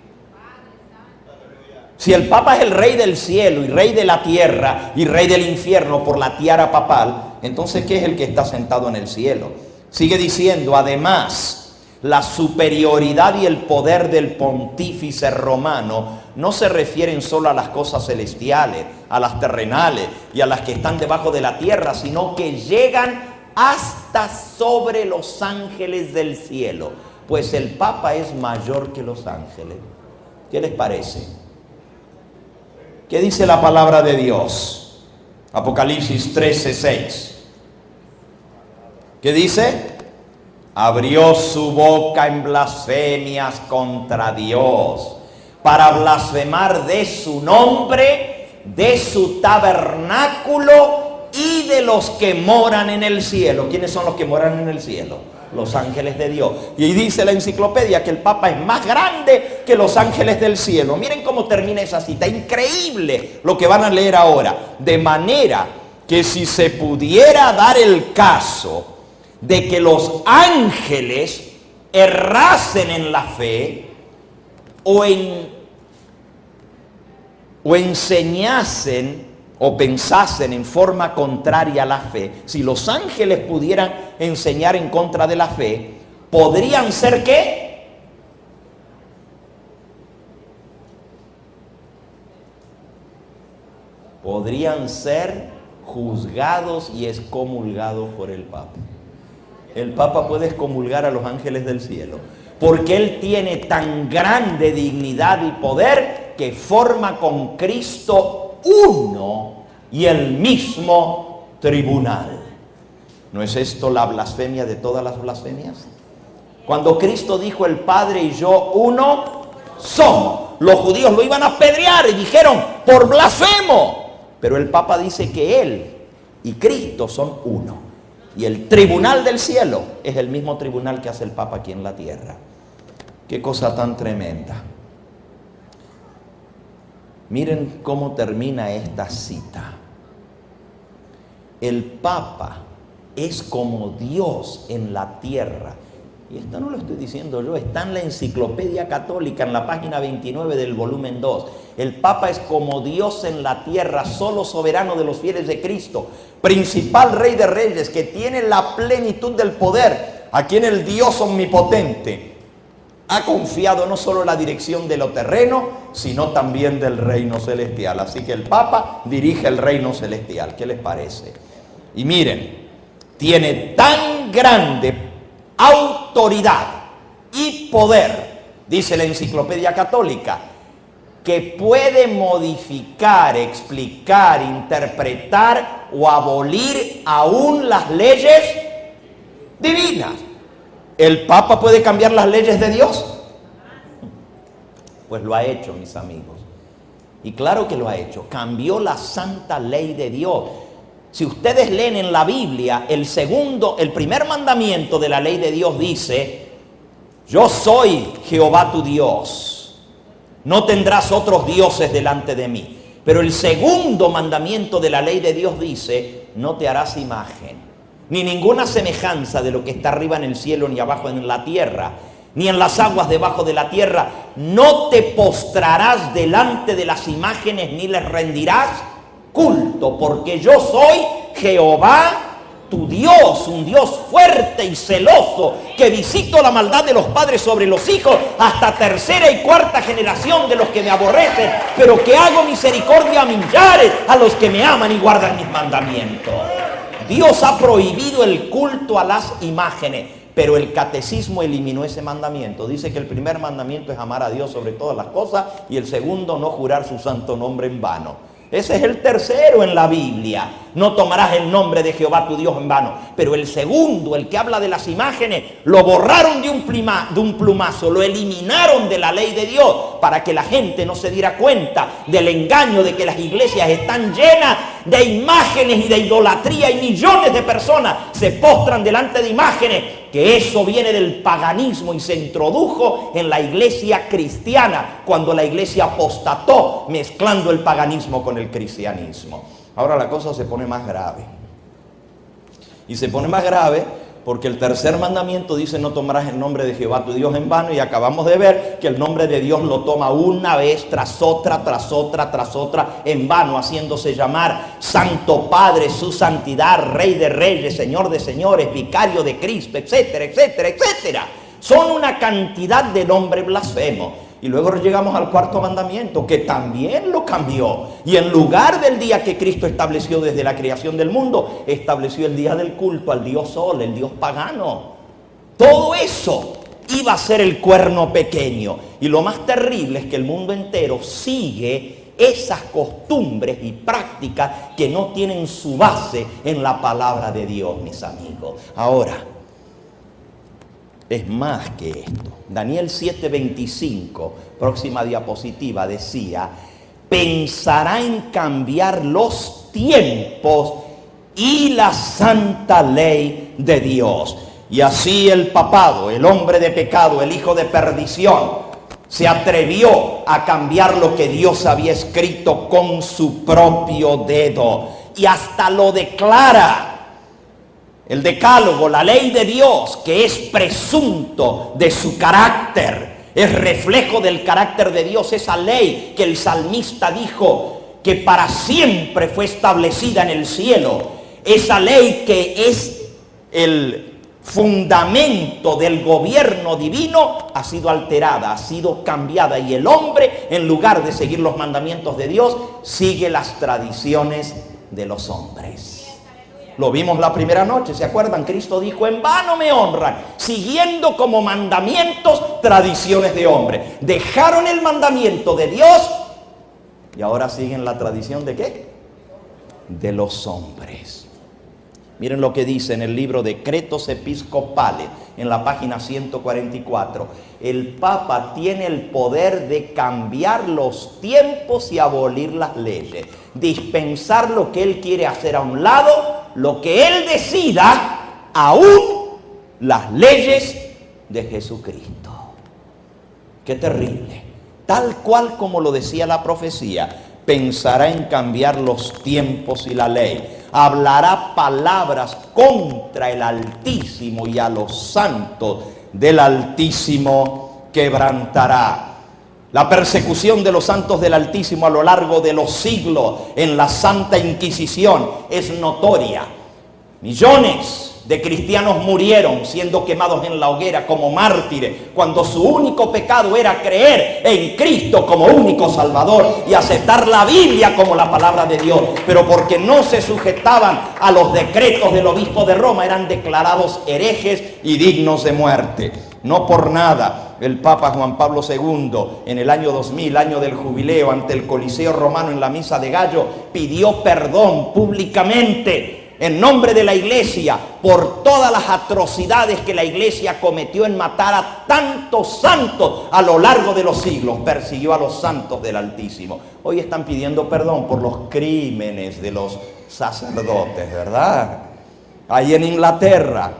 Si el Papa es el Rey del cielo y Rey de la tierra y Rey del infierno por la tiara papal, entonces ¿qué es el que está sentado en el cielo? Sigue diciendo, además, la superioridad y el poder del pontífice romano no se refieren solo a las cosas celestiales, a las terrenales y a las que están debajo de la tierra, sino que llegan hasta sobre los ángeles del cielo, pues el Papa es mayor que los ángeles. ¿Qué les parece? ¿Qué dice la palabra de Dios? Apocalipsis 13:6. ¿Qué dice? Abrió su boca en blasfemias contra Dios, para blasfemar de su nombre, de su tabernáculo y de los que moran en el cielo. ¿Quiénes son los que moran en el cielo? Los ángeles de Dios. Y ahí dice la enciclopedia que el Papa es más grande que los ángeles del cielo. Miren cómo termina esa cita. Increíble lo que van a leer ahora. De manera que si se pudiera dar el caso de que los ángeles errasen en la fe o enseñasen o pensasen en forma contraria a la fe, si los ángeles pudieran enseñar en contra de la fe, ¿podrían ser qué? Podrían ser juzgados y excomulgados por el Papa. El Papa puede excomulgar a los ángeles del cielo, porque él tiene tan grande dignidad y poder que forma con Cristo uno y el mismo tribunal. ¿No es esto la blasfemia de todas las blasfemias? Cuando Cristo dijo el Padre y yo uno somos, los judíos lo iban a apedrear y dijeron por blasfemo, pero el Papa dice que él y Cristo son uno, y el tribunal del cielo es el mismo tribunal que hace el Papa aquí en la tierra. Qué cosa tan tremenda. Miren cómo termina esta cita. El Papa es como Dios en la tierra. Y esto no lo estoy diciendo yo, está en la Enciclopedia Católica, en la página 29 del volumen 2. El Papa es como Dios en la tierra, solo soberano de los fieles de Cristo, principal Rey de Reyes, que tiene la plenitud del poder, a quien el Dios omnipotente ha confiado no solo la dirección de lo terreno, sino también del reino celestial. Así que el Papa dirige el reino celestial. ¿Qué les parece? Y miren, tiene tan grande autoridad y poder, dice la Enciclopedia Católica, que puede modificar, explicar, interpretar o abolir aún las leyes divinas. ¿El Papa puede cambiar las leyes de Dios? Pues lo ha hecho, mis amigos. Y claro que lo ha hecho. Cambió la santa ley de Dios. Si ustedes leen en la Biblia, el primer mandamiento de la ley de Dios dice: yo soy Jehová tu Dios. No tendrás otros dioses delante de mí. Pero el segundo mandamiento de la ley de Dios dice: no te harás imagen, ni ninguna semejanza de lo que está arriba en el cielo, ni abajo en la tierra, ni en las aguas debajo de la tierra. No te postrarás delante de las imágenes, ni les rendirás culto, porque yo soy Jehová tu Dios, un Dios fuerte y celoso, que visito la maldad de los padres sobre los hijos, hasta tercera y cuarta generación de los que me aborrecen, pero que hago misericordia a millares, a los que me aman y guardan mis mandamientos. Dios ha prohibido el culto a las imágenes, pero el catecismo eliminó ese mandamiento. Dice que el primer mandamiento es amar a Dios sobre todas las cosas, y el segundo, no jurar su santo nombre en vano. Ese es el tercero en la Biblia: no tomarás el nombre de Jehová tu Dios en vano. Pero el segundo, el que habla de las imágenes, lo borraron de un plumazo, lo eliminaron de la ley de Dios, para que la gente no se diera cuenta del engaño de que las iglesias están llenas de imágenes y de idolatría, y millones de personas se postran delante de imágenes, que eso viene del paganismo y se introdujo en la iglesia cristiana cuando la iglesia apostató, mezclando el paganismo con el cristianismo. Ahora la cosa se pone más grave. Y se pone más grave porque el tercer mandamiento dice: no tomarás el nombre de Jehová tu Dios en vano, y acabamos de ver que el nombre de Dios lo toma una vez tras otra, tras otra, tras otra, en vano, haciéndose llamar Santo Padre, su santidad, Rey de Reyes, Señor de Señores, Vicario de Cristo, etcétera, etcétera, etcétera. Son una cantidad de nombres blasfemos. Y luego llegamos al cuarto mandamiento, que también lo cambió. Y en lugar del día que Cristo estableció desde la creación del mundo, estableció el día del culto al Dios Sol, el Dios pagano. Todo eso iba a ser el cuerno pequeño. Y lo más terrible es que el mundo entero sigue esas costumbres y prácticas que no tienen su base en la palabra de Dios, mis amigos. Ahora, es más que esto. Daniel 7:25, próxima diapositiva, decía: pensará en cambiar los tiempos y la santa ley de Dios. Y así el papado, el hombre de pecado, el hijo de perdición, se atrevió a cambiar lo que Dios había escrito con su propio dedo. Y hasta lo declara. El decálogo, la ley de Dios, que es presunto de su carácter, es reflejo del carácter de Dios. Esa ley que el salmista dijo que para siempre fue establecida en el cielo. Esa ley que es el fundamento del gobierno divino ha sido alterada, ha sido cambiada, y el hombre, en lugar de seguir los mandamientos de Dios, sigue las tradiciones de los hombres. Lo vimos la primera noche, ¿se acuerdan? Cristo dijo: en vano me honran, siguiendo como mandamientos tradiciones de hombre. Dejaron el mandamiento de Dios y ahora siguen la tradición ¿de qué? De los hombres. Miren lo que dice en el libro Decretos Episcopales, en la página 144. El Papa tiene el poder de cambiar los tiempos y abolir las leyes, dispensar lo que él quiere hacer a un lado, lo que él decida, aún las leyes de Jesucristo. Qué terrible. Tal cual como lo decía la profecía, pensará en cambiar los tiempos y la ley. Hablará palabras contra el Altísimo, y a los santos del Altísimo quebrantará. La persecución de los santos del Altísimo a lo largo de los siglos en la Santa Inquisición es notoria. Millones de cristianos murieron siendo quemados en la hoguera como mártires, cuando su único pecado era creer en Cristo como único Salvador y aceptar la Biblia como la palabra de Dios. Pero porque no se sujetaban a los decretos del obispo de Roma, eran declarados herejes y dignos de muerte. No por nada el Papa Juan Pablo II, en el año 2000, año del jubileo, ante el Coliseo Romano en la Misa de Gallo, pidió perdón públicamente en nombre de la Iglesia por todas las atrocidades que la Iglesia cometió en matar a tantos santos a lo largo de los siglos. Persiguió a los santos del Altísimo. Hoy están pidiendo perdón por los crímenes de los sacerdotes, ¿verdad? Ahí en Inglaterra,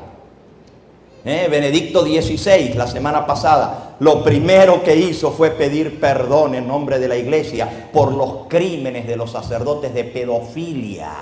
Benedicto XVI, la semana pasada, lo primero que hizo fue pedir perdón en nombre de la Iglesia por los crímenes de los sacerdotes de pedofilia.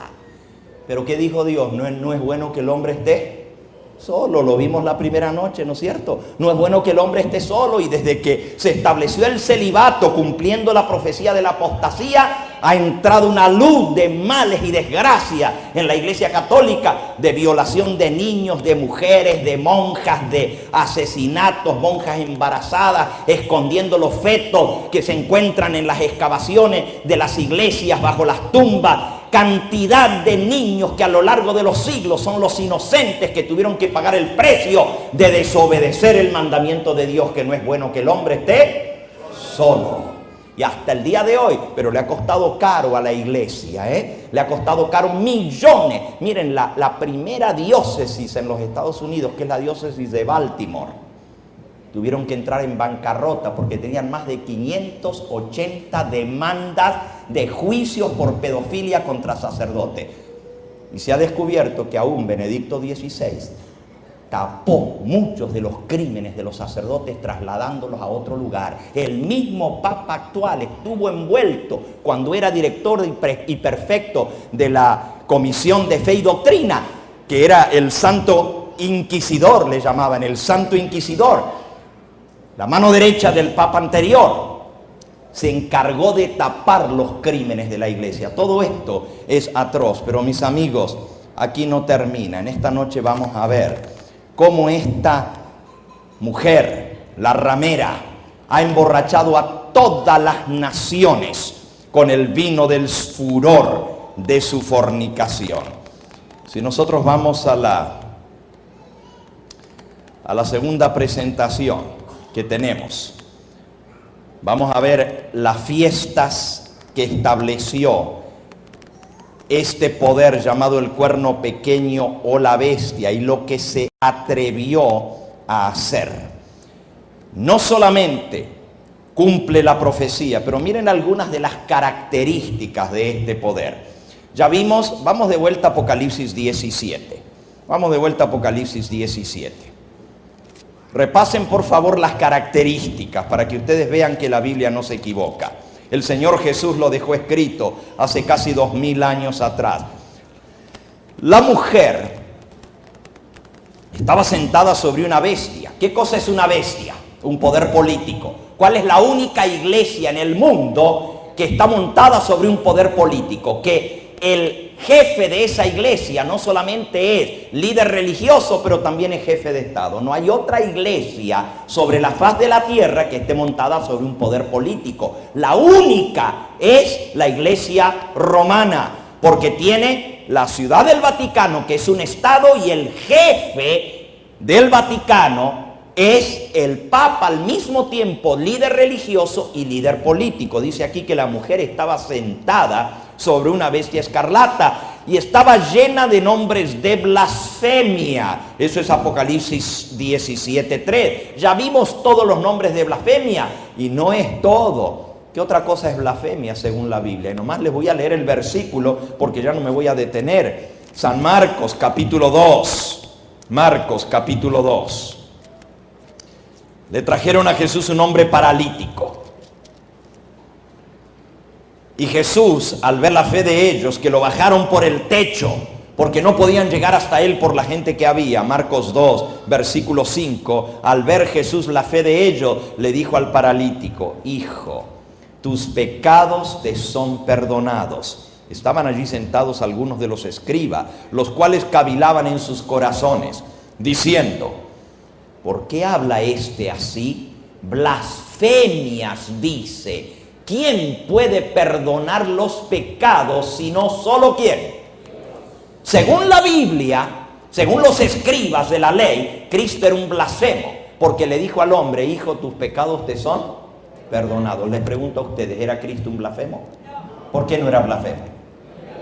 Pero ¿qué dijo Dios? No es bueno que el hombre esté solo. Lo vimos la primera noche, ¿no es cierto? No es bueno que el hombre esté solo, y desde que se estableció el celibato, cumpliendo la profecía de la apostasía, ha entrado una luz de males y desgracias en la Iglesia Católica, de violación de niños, de mujeres, de monjas, de asesinatos, monjas embarazadas, escondiendo los fetos que se encuentran en las excavaciones de las iglesias, bajo las tumbas. Cantidad de niños que a lo largo de los siglos son los inocentes que tuvieron que pagar el precio de desobedecer el mandamiento de Dios, que no es bueno que el hombre esté solo. Y hasta el día de hoy, pero le ha costado caro a la Iglesia, le ha costado caro millones. Miren, la primera diócesis en los Estados Unidos, que es la diócesis de Baltimore, tuvieron que entrar en bancarrota porque tenían más de 580 demandas de juicios por pedofilia contra sacerdotes. Y se ha descubierto que aún Benedicto XVI tapó muchos de los crímenes de los sacerdotes trasladándolos a otro lugar. El mismo Papa actual estuvo envuelto cuando era director y prefecto de la Comisión de Fe y Doctrina, que era el Santo Inquisidor, le llamaban, el Santo Inquisidor, la mano derecha del Papa anterior. Se encargó de tapar los crímenes de la Iglesia. Todo esto es atroz, pero mis amigos, aquí no termina. En esta noche vamos a ver cómo esta mujer, la ramera, ha emborrachado a todas las naciones con el vino del furor de su fornicación. Si nosotros vamos a la segunda presentación que tenemos, vamos a ver las fiestas que estableció este poder llamado el cuerno pequeño o la bestia y lo que se atrevió a hacer. No solamente cumple la profecía, pero miren algunas de las características de este poder. Ya vimos, vamos de vuelta a Apocalipsis 17. Vamos de vuelta a Apocalipsis 17. Repasen por favor las características para que ustedes vean que la Biblia no se equivoca. El Señor Jesús lo dejó escrito hace casi 2000 años atrás. La mujer estaba sentada sobre una bestia. ¿Qué cosa es una bestia? Un poder político. ¿Cuál es la única iglesia en el mundo que está montada sobre un poder político? Que el jefe de esa iglesia no solamente es líder religioso, pero también es jefe de Estado. No hay otra iglesia sobre la faz de la tierra que esté montada sobre un poder político. La única es la iglesia romana, porque tiene la ciudad del Vaticano, que es un Estado, y el jefe del Vaticano es el Papa, al mismo tiempo líder religioso y líder político. Dice aquí que la mujer estaba sentada sobre una bestia escarlata y estaba llena de nombres de blasfemia. Eso es Apocalipsis 17:3. Ya vimos todos los nombres de blasfemia y no es todo. ¿Qué otra cosa es blasfemia según la Biblia? Y nomás les voy a leer el versículo porque ya no me voy a detener. San Marcos capítulo 2. Marcos capítulo 2. Le trajeron a Jesús un hombre paralítico. Y Jesús, al ver la fe de ellos, que lo bajaron por el techo, porque no podían llegar hasta él por la gente que había, Marcos 2, versículo 5, al ver Jesús la fe de ellos, le dijo al paralítico: hijo, tus pecados te son perdonados. Estaban allí sentados algunos de los escribas, los cuales cavilaban en sus corazones, diciendo: ¿por qué habla este así? Blasfemias dice. ¿Quién puede perdonar los pecados sino solo quién? Según la Biblia, según los escribas de la ley, Cristo era un blasfemo, porque le dijo al hombre: hijo, tus pecados te son perdonados. Les pregunto a ustedes, ¿era Cristo un blasfemo? ¿Por qué no era blasfemo?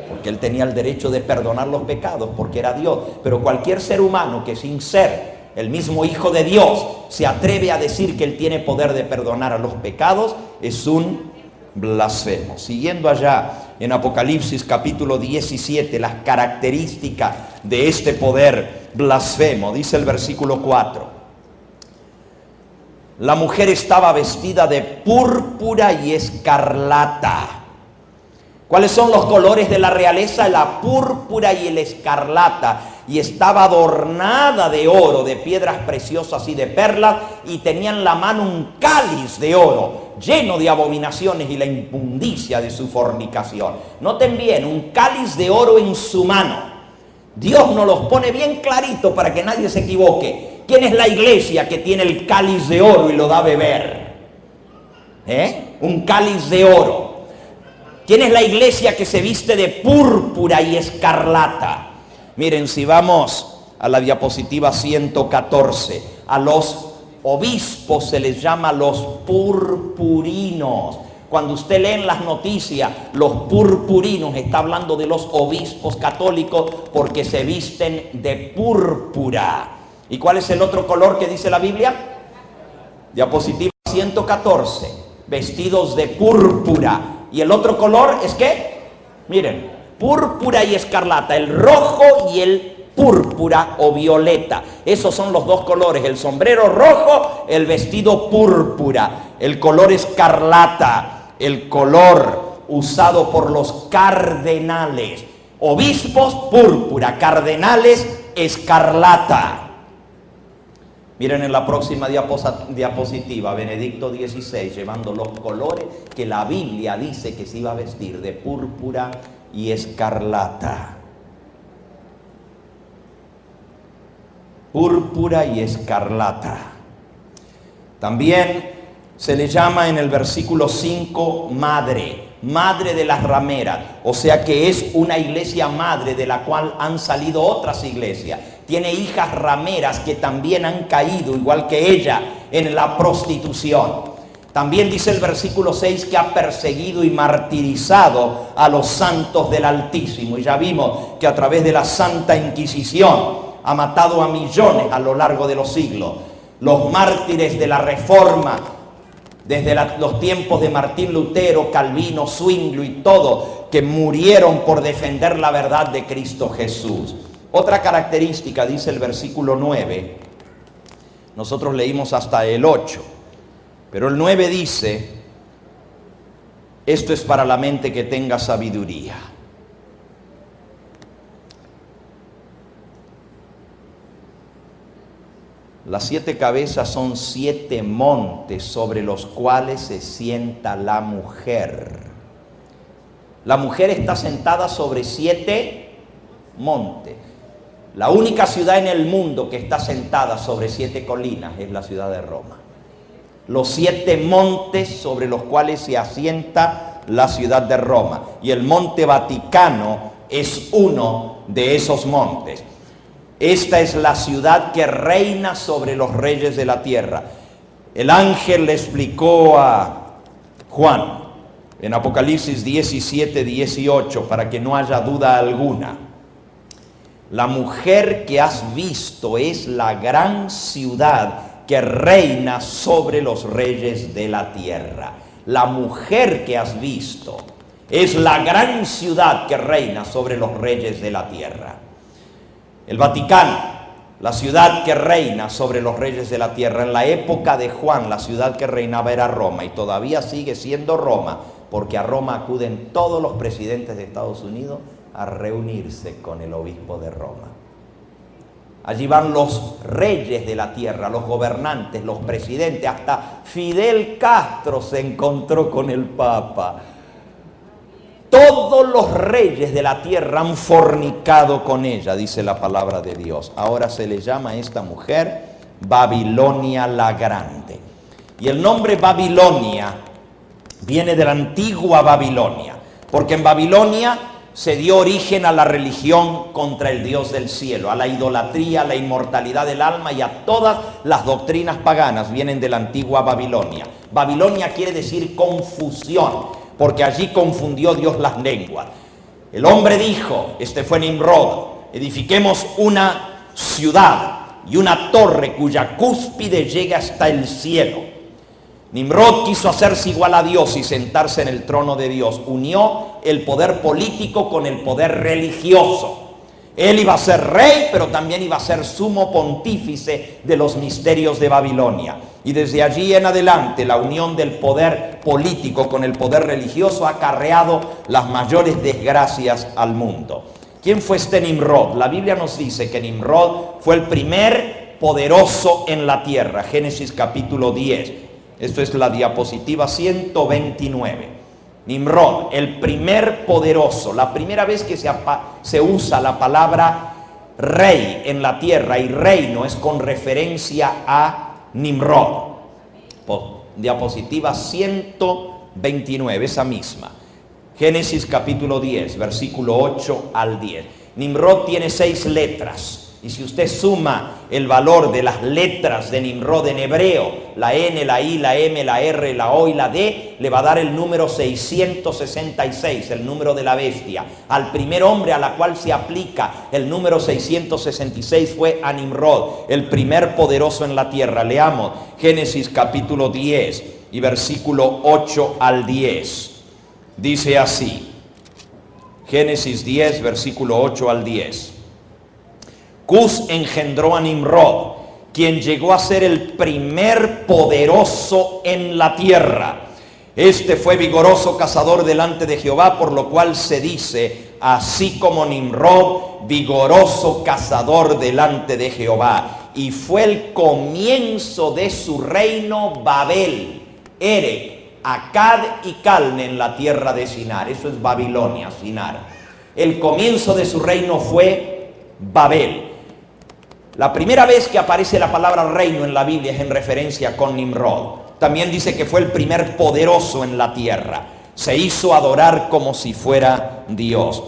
Porque él tenía el derecho de perdonar los pecados, porque era Dios. Pero cualquier ser humano que sin ser el mismo Hijo de Dios se atreve a decir que él tiene poder de perdonar a los pecados, es un blasfemo. Siguiendo allá en Apocalipsis capítulo 17, las características de este poder blasfemo, dice el versículo 4. La mujer estaba vestida de púrpura y escarlata. ¿Cuáles son los colores de la realeza? La púrpura y el escarlata. Y estaba adornada de oro, de piedras preciosas y de perlas, y tenía en la mano un cáliz de oro, lleno de abominaciones y la inmundicia de su fornicación. Noten bien, un cáliz de oro en su mano. Dios nos los pone bien clarito para que nadie se equivoque. ¿Quién es la iglesia que tiene el cáliz de oro y lo da a beber? Un cáliz de oro. ¿Quién es la iglesia que se viste de púrpura y escarlata? Miren, si vamos a la diapositiva 114, a los obispos se les llama los purpurinos. Cuando usted lee en las noticias los purpurinos, está hablando de los obispos católicos porque se visten de púrpura. ¿Y cuál es el otro color que dice la Biblia? Diapositiva 114, vestidos de púrpura. ¿Y el otro color es qué? Miren, púrpura y escarlata, el rojo y el púrpura o violeta. Esos son los dos colores, el sombrero rojo, el vestido púrpura, el color escarlata, el color usado por los cardenales. Obispos, púrpura; cardenales, escarlata. Miren en la próxima diapositiva, Benedicto XVI, llevando los colores que la Biblia dice que se iba a vestir, de púrpura y escarlata. Púrpura y escarlata. También se le llama en el versículo 5 madre, madre de las rameras, o sea que es una iglesia madre de la cual han salido otras iglesias. Tiene hijas rameras que también han caído, igual que ella, en la prostitución. También dice el versículo 6 que ha perseguido y martirizado a los santos del Altísimo. Y ya vimos que a través de la Santa Inquisición ha matado a millones a lo largo de los siglos. Los mártires de la Reforma, desde los tiempos de Martín Lutero, Calvino, Zwinglio y todo, que murieron por defender la verdad de Cristo Jesús. Otra característica, dice el versículo 9, nosotros leímos hasta el 8, pero el 9 dice, esto es para la mente que tenga sabiduría. Las 7 cabezas son 7 montes sobre los cuales se sienta la mujer. La mujer está sentada sobre 7 montes. La única ciudad en el mundo que está sentada sobre 7 colinas es la ciudad de Roma. Los 7 montes sobre los cuales se asienta la ciudad de Roma. Y el monte Vaticano es uno de esos montes. Esta es la ciudad que reina sobre los reyes de la tierra. El ángel le explicó a Juan en Apocalipsis 17, 18, para que no haya duda alguna. La mujer que has visto es la gran ciudad que reina sobre los reyes de la tierra. La mujer que has visto es la gran ciudad que reina sobre los reyes de la tierra. El Vaticano, la ciudad que reina sobre los reyes de la tierra. En la época de Juan, la ciudad que reinaba era Roma, y todavía sigue siendo Roma, porque a Roma acuden todos los presidentes de Estados Unidos a reunirse con el obispo de Roma. Allí van los reyes de la tierra, los gobernantes, los presidentes. Hasta Fidel Castro se encontró con el Papa. Todos los reyes de la tierra han fornicado con ella, dice la palabra de Dios. Ahora se le llama a esta mujer Babilonia la Grande. Y el nombre Babilonia viene de la antigua Babilonia, porque en Babilonia se dio origen a la religión contra el Dios del cielo, a la idolatría, a la inmortalidad del alma y a todas las doctrinas paganas vienen de la antigua Babilonia. Babilonia quiere decir confusión, porque allí confundió Dios las lenguas. El hombre dijo, este fue Nimrod, edifiquemos una ciudad y una torre cuya cúspide llegue hasta el cielo. Nimrod quiso hacerse igual a Dios y sentarse en el trono de Dios. Unió el poder político con el poder religioso. Él iba a ser rey, pero también iba a ser sumo pontífice de los misterios de Babilonia. Y desde allí en adelante la unión del poder político con el poder religioso ha acarreado las mayores desgracias al mundo. ¿Quién fue este Nimrod? La Biblia nos dice que Nimrod fue el primer poderoso en la tierra. Génesis capítulo 10. Esto es la diapositiva 129. Nimrod, el primer poderoso. La primera vez que se usa la palabra rey en la tierra, y reino es con referencia a Nimrod. Diapositiva 129, esa misma. Génesis capítulo 10, versículo 8 al 10. Nimrod tiene 6 letras. Y si usted suma el valor de las letras de Nimrod en hebreo, la N, la I, la M, la R, la O y la D, le va a dar el número 666, el número de la bestia. Al primer hombre a la cual se aplica el número 666 fue a Nimrod, el primer poderoso en la tierra. Leamos Génesis capítulo 10 y versículo 8 al 10. Dice así, Génesis 10, versículo 8 al 10. Cus engendró a Nimrod, quien llegó a ser el primer poderoso en la tierra. Este fue vigoroso cazador delante de Jehová, por lo cual se dice, así como Nimrod, vigoroso cazador delante de Jehová. Y fue el comienzo de su reino Babel, Erech, Akkad y Calne en la tierra de Sinar. Eso es Babilonia, Sinar. El comienzo de su reino fue Babel. La primera vez que aparece la palabra reino en la Biblia es en referencia con Nimrod. También dice que fue el primer poderoso en la tierra. Se hizo adorar como si fuera Dios.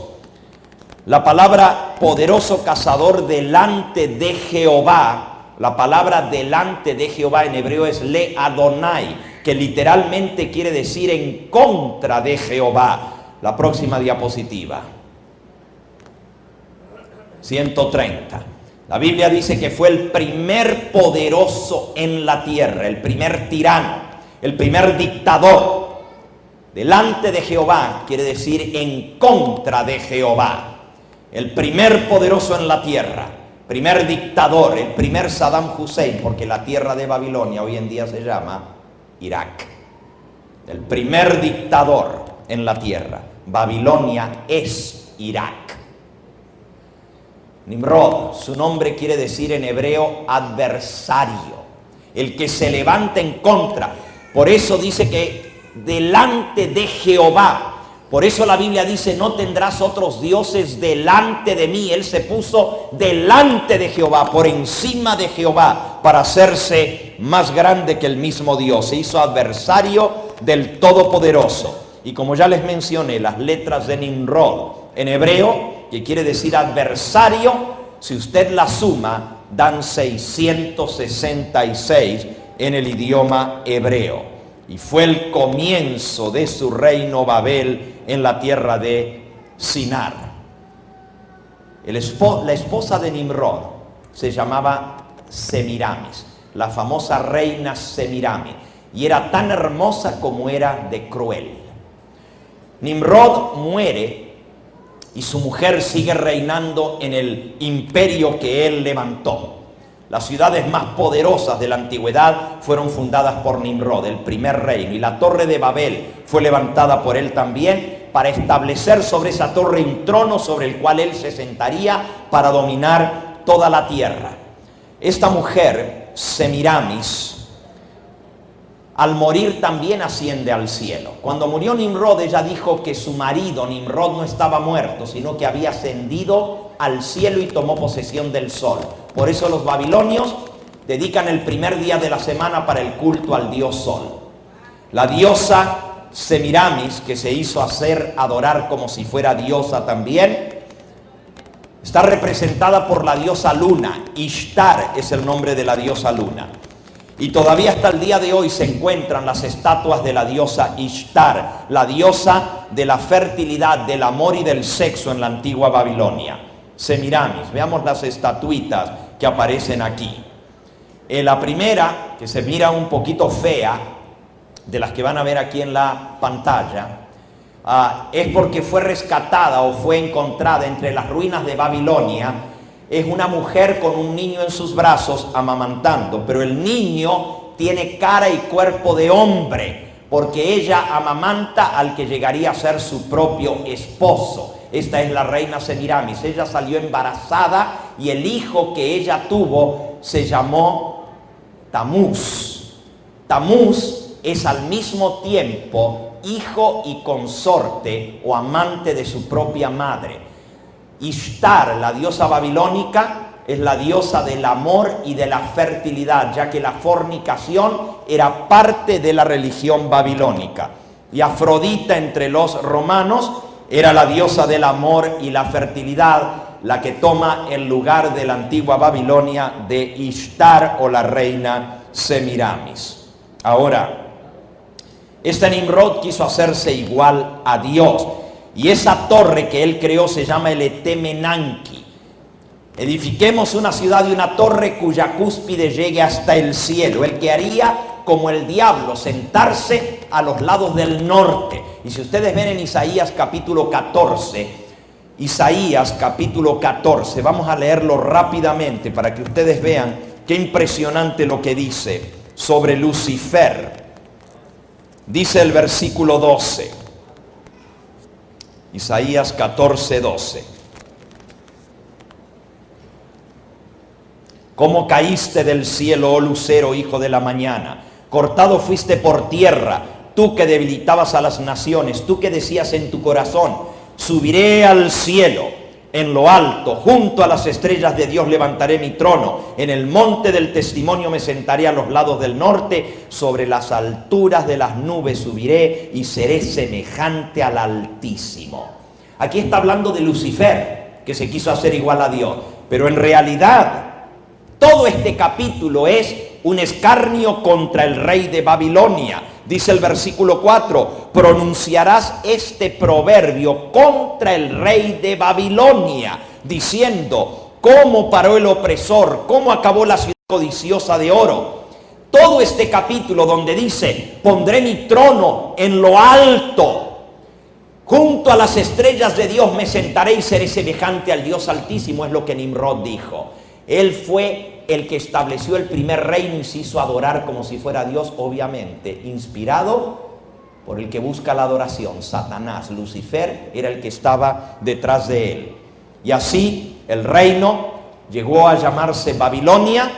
La palabra poderoso cazador delante de Jehová, la palabra delante de Jehová en hebreo es le Adonai, que literalmente quiere decir en contra de Jehová. La próxima diapositiva. 130. La Biblia dice que fue el primer poderoso en la tierra, el primer tirano, el primer dictador. Delante de Jehová quiere decir en contra de Jehová. El primer poderoso en la tierra, primer dictador, el primer Saddam Hussein, porque la tierra de Babilonia hoy en día se llama Irak. El primer dictador en la tierra. Babilonia es Irak. Nimrod, su nombre quiere decir en hebreo adversario, el que se levanta en contra. Por eso dice que delante de Jehová. Por eso la Biblia dice, no tendrás otros dioses delante de mí. Él se puso delante de Jehová, por encima de Jehová, para hacerse más grande que el mismo Dios. Se hizo adversario del Todopoderoso. Y como ya les mencioné, las letras de Nimrod en hebreo, que quiere decir adversario, si usted la suma, dan 666 en el idioma hebreo. Y fue el comienzo de su reino Babel en la tierra de Sinar. La esposa de Nimrod se llamaba Semiramis, la famosa reina Semiramis, y era tan hermosa como era de cruel. Nimrod muere y su mujer sigue reinando en el imperio que él levantó. Las ciudades más poderosas de la antigüedad fueron fundadas por Nimrod, el primer reino, y la torre de Babel fue levantada por él también para establecer sobre esa torre un trono sobre el cual él se sentaría para dominar toda la tierra. Esta mujer, Semiramis, al morir también asciende al cielo. Cuando murió Nimrod, ella dijo que su marido Nimrod no estaba muerto, sino que había ascendido al cielo y tomó posesión del sol. Por eso los babilonios dedican el primer día de la semana para el culto al dios sol. La diosa Semiramis, que se hizo hacer adorar como si fuera diosa también, está representada por la diosa luna. Ishtar es el nombre de la diosa luna. Y todavía hasta el día de hoy se encuentran las estatuas de la diosa Ishtar, la diosa de la fertilidad, del amor y del sexo en la antigua Babilonia. Semiramis, veamos las estatuitas que aparecen aquí. La primera, que se mira un poquito fea, de las que van a ver aquí en la pantalla, es porque fue rescatada o fue encontrada entre las ruinas de Babilonia. Es una mujer con un niño en sus brazos amamantando, pero el niño tiene cara y cuerpo de hombre, porque ella amamanta al que llegaría a ser su propio esposo. Esta es la reina Semiramis. Ella salió embarazada y el hijo que ella tuvo se llamó Tamuz. Tamuz es al mismo tiempo hijo y consorte o amante de su propia madre. Ishtar, la diosa babilónica, es la diosa del amor y de la fertilidad, ya que la fornicación era parte de la religión babilónica. Y Afrodita entre los romanos era la diosa del amor y la fertilidad, la que toma el lugar de la antigua Babilonia de Ishtar o la reina Semiramis. Ahora, este Nimrod quiso hacerse igual a Dios. Y esa torre que él creó se llama el Etemenanki. Edifiquemos una ciudad y una torre cuya cúspide llegue hasta el cielo. El que haría como el diablo, sentarse a los lados del norte. Y si ustedes ven en Isaías capítulo 14, Isaías capítulo 14, vamos a leerlo rápidamente para que ustedes vean qué impresionante lo que dice sobre Lucifer. Dice el versículo 12. Isaías 14, 12. ¿Cómo caíste del cielo, oh lucero, hijo de la mañana? Cortado fuiste por tierra, tú que debilitabas a las naciones, tú que decías en tu corazón, subiré al cielo, en lo alto, junto a las estrellas de Dios levantaré mi trono, en el monte del testimonio me sentaré a los lados del norte, sobre las alturas de las nubes subiré y seré semejante al Altísimo. Aquí está hablando de Lucifer, que se quiso hacer igual a Dios, pero en realidad Todo este capítulo es un escarnio contra el rey de Babilonia. Dice el versículo 4, pronunciarás este proverbio contra el rey de Babilonia, diciendo, ¿cómo paró el opresor? ¿Cómo acabó la ciudad codiciosa de oro? Todo este capítulo donde dice, pondré mi trono en lo alto, junto a las estrellas de Dios me sentaré y seré semejante al Dios Altísimo, es lo que Nimrod dijo. Él fue el que estableció el primer reino y se hizo adorar como si fuera Dios, obviamente, inspirado por el que busca la adoración, Satanás. Lucifer era el que estaba detrás de él. Y así el reino llegó a llamarse Babilonia,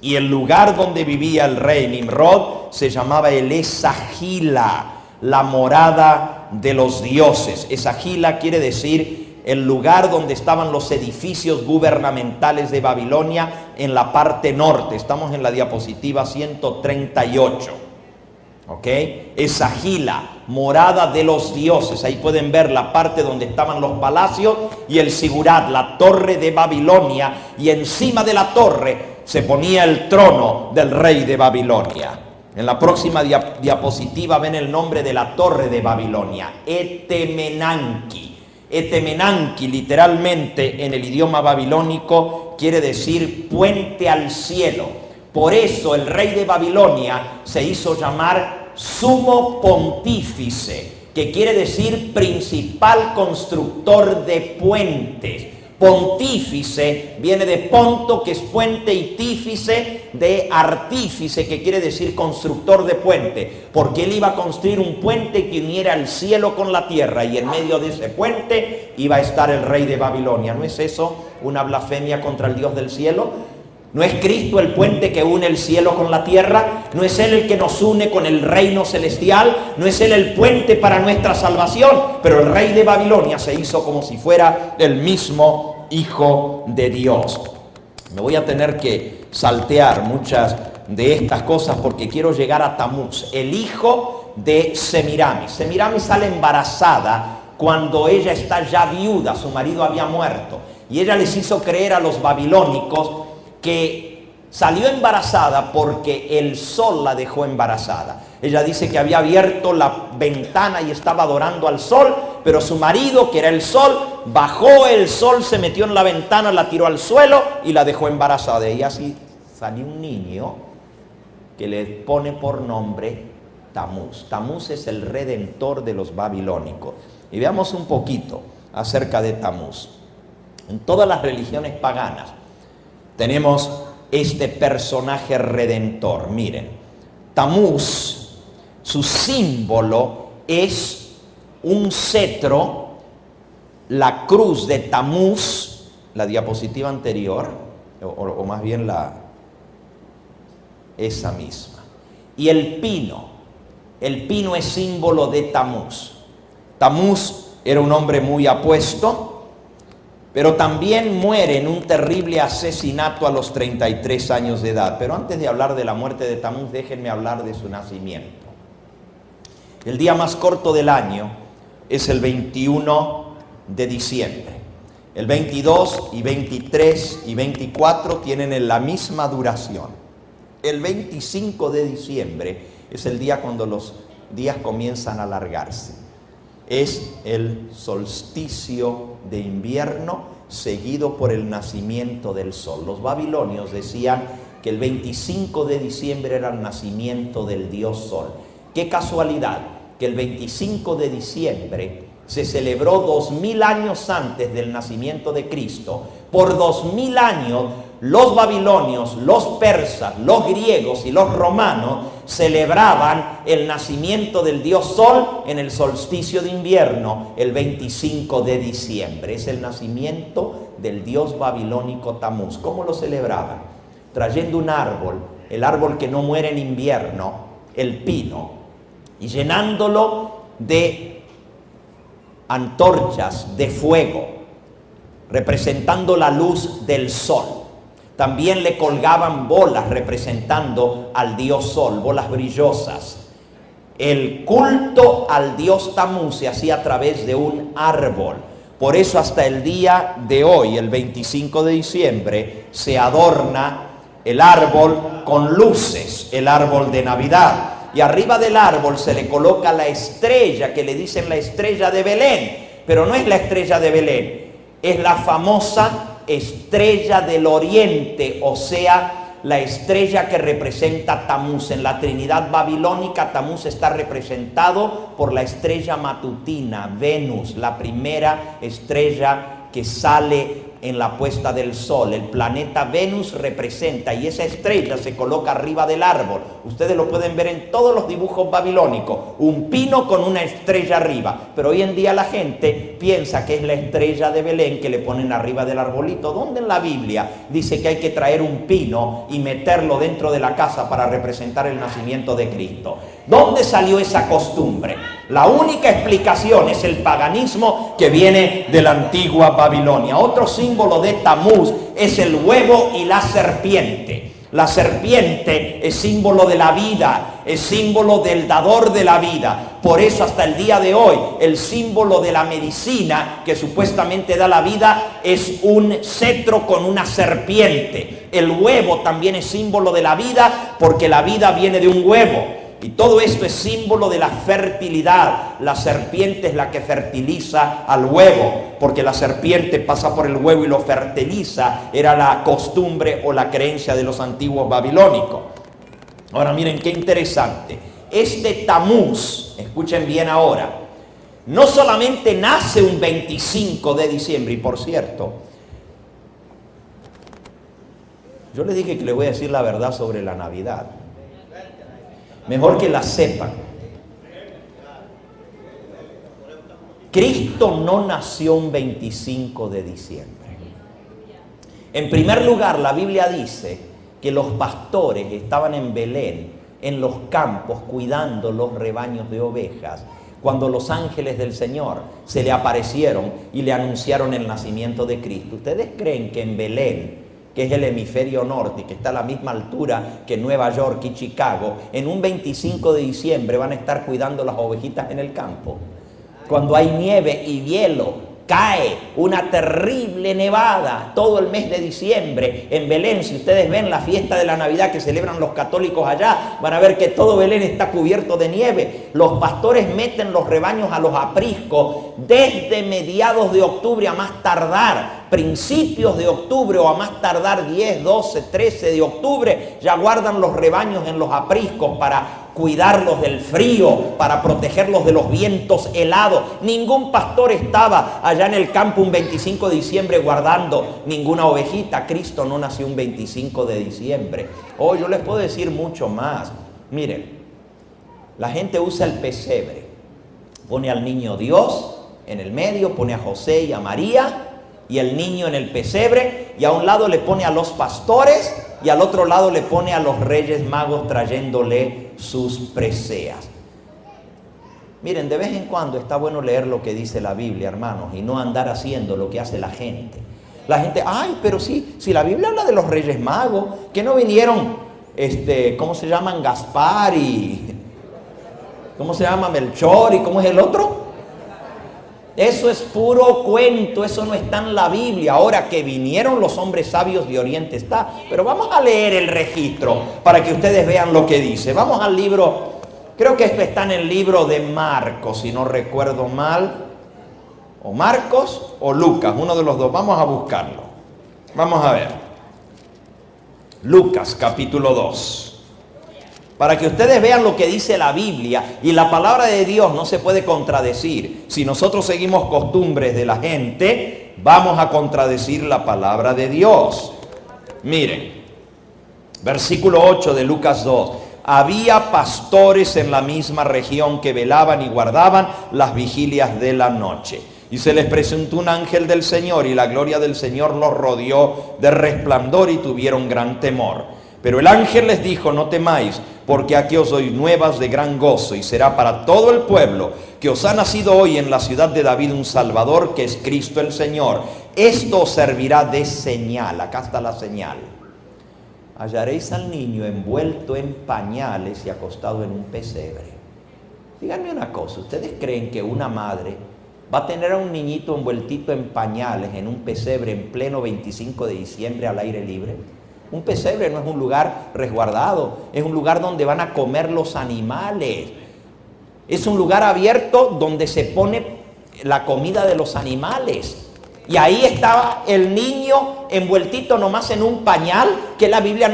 y el lugar donde vivía el rey Nimrod se llamaba el Esagila, la morada de los dioses. Esagila quiere decir el lugar donde estaban los edificios gubernamentales de Babilonia en la parte norte. Estamos en la diapositiva 138. ¿Ok? Esagila, morada de los dioses. Ahí pueden ver la parte donde estaban los palacios y el Sigurat, la torre de Babilonia. Y encima de la torre se ponía el trono del rey de Babilonia. En la próxima diapositiva ven el nombre de la torre de Babilonia, Etemenanki. Etemenanki, literalmente en el idioma babilónico, quiere decir puente al cielo. Por eso el rey de Babilonia se hizo llamar sumo pontífice, que quiere decir principal constructor de puentes. Pontífice viene de ponto, que es puente, y tífice, de artífice, que quiere decir constructor de puente, porque él iba a construir un puente que uniera el cielo con la tierra, y en medio de ese puente iba a estar el rey de Babilonia. ¿No es eso una blasfemia contra el Dios del cielo? ¿No es Cristo el puente que une el cielo con la tierra? ¿No es Él el que nos une con el reino celestial? ¿No es Él el puente para nuestra salvación? Pero el rey de Babilonia se hizo como si fuera el mismo Hijo de Dios. Me voy a tener que saltear muchas de estas cosas porque quiero llegar a Tamuz, el hijo de Semiramis. Semiramis sale embarazada cuando ella está ya viuda, su marido había muerto. Y ella les hizo creer a los babilónicos que salió embarazada porque el sol la dejó embarazada. Ella dice que había abierto la ventana y estaba adorando al sol, pero su marido, que era el sol, bajó el sol, se metió en la ventana, la tiró al suelo y la dejó embarazada. Y así salió un niño que le pone por nombre Tamuz. Tamuz es el redentor de los babilónicos. Y veamos un poquito acerca de Tamuz. En todas las religiones paganas tenemos este personaje redentor. Miren, Tamuz, su símbolo es un cetro, la cruz de Tamuz, la diapositiva anterior, o más bien esa misma. Y el pino es símbolo de Tamuz. Tamuz era un hombre muy apuesto, pero también muere en un terrible asesinato a los 33 años de edad. Pero antes de hablar de la muerte de Tamuz, déjenme hablar de su nacimiento. El día más corto del año es el 21 de diciembre. El 22 y 23 y 24 tienen la misma duración. El 25 de diciembre es el día cuando los días comienzan a alargarse. Es el solsticio de invierno seguido por el nacimiento del sol. Los babilonios decían que el 25 de diciembre era el nacimiento del dios sol. Qué casualidad que el 25 de diciembre se celebró 2000 años antes del nacimiento de Cristo. Por 2000 años los babilonios, los persas, los griegos y los romanos celebraban el nacimiento del dios Sol en el solsticio de invierno, el 25 de diciembre. Es el nacimiento del dios babilónico Tamuz. ¿Cómo lo celebraban? Trayendo un árbol, el árbol que no muere en invierno, el pino, y llenándolo de antorchas de fuego, representando la luz del sol. También le colgaban bolas representando al dios Sol, bolas brillosas. El culto al dios Tamuz se hacía a través de un árbol. Por eso hasta el día de hoy, el 25 de diciembre, se adorna el árbol con luces, el árbol de Navidad. Y arriba del árbol se le coloca la estrella, que le dicen la estrella de Belén. Pero no es la estrella de Belén, es la famosa estrella del oriente, o sea, la estrella que representa Tamuz. En la Trinidad babilónica, Tamuz está representado por la estrella matutina, Venus, la primera estrella que sale en la puesta del sol. El planeta Venus representa, y esa estrella se coloca arriba del árbol. Ustedes lo pueden ver en todos los dibujos babilónicos, un pino con una estrella arriba. Pero hoy en día la gente piensa que es la estrella de Belén que le ponen arriba del arbolito. ¿Dónde en la Biblia dice que hay que traer un pino y meterlo dentro de la casa para representar el nacimiento de Cristo? ¿Dónde salió esa costumbre? La única explicación es el paganismo que viene de la antigua Babilonia. Otro símbolo de Tamuz es el huevo y la serpiente. La serpiente es símbolo de la vida, es símbolo del dador de la vida. Por eso hasta el día de hoy el símbolo de la medicina que supuestamente da la vida es un cetro con una serpiente. El huevo también es símbolo de la vida porque la vida viene de un huevo. Y todo esto es símbolo de la fertilidad. La serpiente es la que fertiliza al huevo, porque la serpiente pasa por el huevo y lo fertiliza. Era la costumbre o la creencia de los antiguos babilónicos. Ahora miren qué interesante. Este Tamuz, escuchen bien ahora, no solamente nace un 25 de diciembre, y por cierto, yo les dije que les voy a decir la verdad sobre la Navidad. Mejor que la sepan. Cristo no nació un 25 de diciembre. En primer lugar, la Biblia dice que los pastores estaban en Belén, en los campos, cuidando los rebaños de ovejas, cuando los ángeles del Señor se le aparecieron y le anunciaron el nacimiento de Cristo. ¿Ustedes creen que en Belén, que es el hemisferio norte, que está a la misma altura que Nueva York y Chicago, en un 25 de diciembre van a estar cuidando las ovejitas en el campo? Cuando hay nieve y hielo, cae una terrible nevada todo el mes de diciembre en Belén. Si ustedes ven la fiesta de la Navidad que celebran los católicos allá, van a ver que todo Belén está cubierto de nieve. Los pastores meten los rebaños a los apriscos desde mediados de octubre a más tardar principios de octubre, o a más tardar 10, 12, 13 de octubre, ya guardan los rebaños en los apriscos para cuidarlos del frío, para protegerlos de los vientos helados. Ningún pastor estaba allá en el campo un 25 de diciembre guardando ninguna ovejita. Cristo no nació un 25 de diciembre. Oh, yo les puedo decir mucho más. Miren, la gente usa el pesebre, pone al niño Dios en el medio, pone a José y a María y el niño en el pesebre, y a un lado le pone a los pastores y al otro lado le pone a los reyes magos trayéndole sus preseas. Miren, de vez en cuando está bueno leer lo que dice la Biblia, hermanos, y no andar haciendo lo que hace la gente. La gente, ay, pero sí, si la Biblia habla de los reyes magos, que no vinieron, ¿cómo se llaman? Gaspar y... ¿cómo se llama? Melchor, y ¿cómo es el otro? Eso es puro cuento, eso no está en la Biblia. Ahora que vinieron los hombres sabios de Oriente está, pero vamos a leer el registro para que ustedes vean lo que dice. Vamos al libro, creo que esto está en el libro de Marcos, si no recuerdo mal, o Marcos o Lucas, uno de los dos. Vamos a buscarlo. Vamos a ver. Lucas capítulo 2. Para que ustedes vean lo que dice la Biblia, y la palabra de Dios no se puede contradecir. Si nosotros seguimos costumbres de la gente, vamos a contradecir la palabra de Dios. Miren, versículo 8 de Lucas 2. Había pastores en la misma región que velaban y guardaban las vigilias de la noche. Y se les presentó un ángel del Señor, y la gloria del Señor los rodeó de resplandor, y tuvieron gran temor. Pero el ángel les dijo: no temáis, porque aquí os doy nuevas de gran gozo, y será para todo el pueblo, que os ha nacido hoy en la ciudad de David un Salvador, que es Cristo el Señor. Esto os servirá de señal. Acá está la señal. Hallaréis al niño envuelto en pañales y acostado en un pesebre. Díganme una cosa, ¿ustedes creen que una madre va a tener a un niñito envueltito en pañales en un pesebre en pleno 25 de diciembre al aire libre? Un pesebre no es un lugar resguardado, es un lugar donde van a comer los animales. Es un lugar abierto donde se pone la comida de los animales. Y ahí estaba el niño envueltito nomás en un pañal, que la Biblia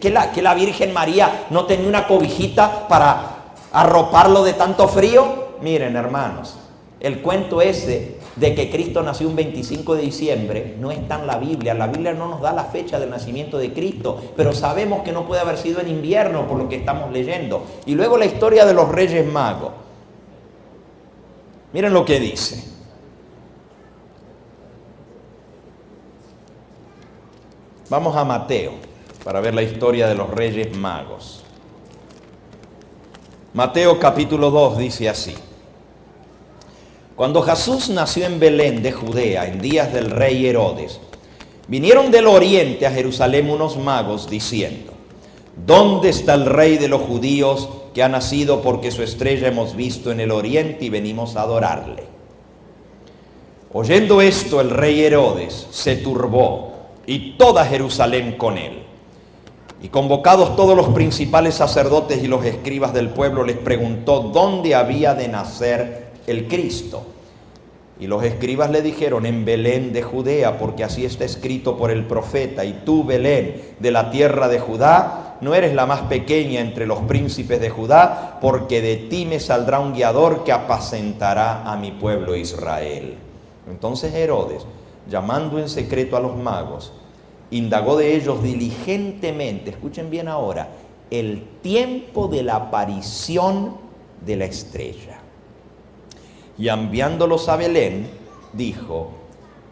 que la Virgen María no tenía una cobijita para arroparlo de tanto frío. Miren, hermanos, el cuento ese de que Cristo nació un 25 de diciembre no está en la Biblia. La Biblia no nos da la fecha del nacimiento de Cristo, pero sabemos que no puede haber sido en invierno por lo que estamos leyendo. Y luego la historia de los Reyes Magos. Miren lo que dice. Vamos a Mateo para ver la historia de los Reyes Magos. Mateo capítulo 2 dice así: Cuando Jesús nació en Belén de Judea, en días del rey Herodes, vinieron del oriente a Jerusalén unos magos diciendo: ¿Dónde está el rey de los judíos que ha nacido? Porque su estrella hemos visto en el oriente y venimos a adorarle. Oyendo esto, el rey Herodes se turbó y toda Jerusalén con él. Y convocados todos los principales sacerdotes y los escribas del pueblo, les preguntó dónde había de nacer el Cristo. Y los escribas le dijeron: en Belén de Judea, porque así está escrito por el profeta. Y tú, Belén, de la tierra de Judá, no eres la más pequeña entre los príncipes de Judá, porque de ti me saldrá un guiador que apacentará a mi pueblo Israel. Entonces Herodes, llamando en secreto a los magos, indagó de ellos diligentemente, escuchen bien ahora, el tiempo de la aparición de la estrella. Y enviándolos a Belén, dijo: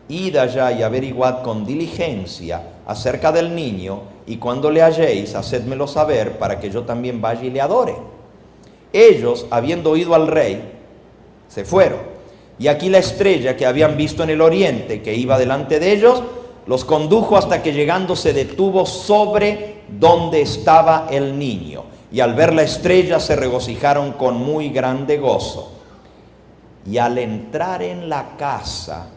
id allá y averiguad con diligencia acerca del niño, y cuando le halléis, hacedmelo saber, para que yo también vaya y le adore. Ellos, habiendo oído al rey, se fueron. Y aquí la estrella que habían visto en el oriente, que iba delante de ellos, los condujo hasta que llegando se detuvo sobre donde estaba el niño. Y al ver la estrella se regocijaron con muy grande gozo. Y al entrar en la casa,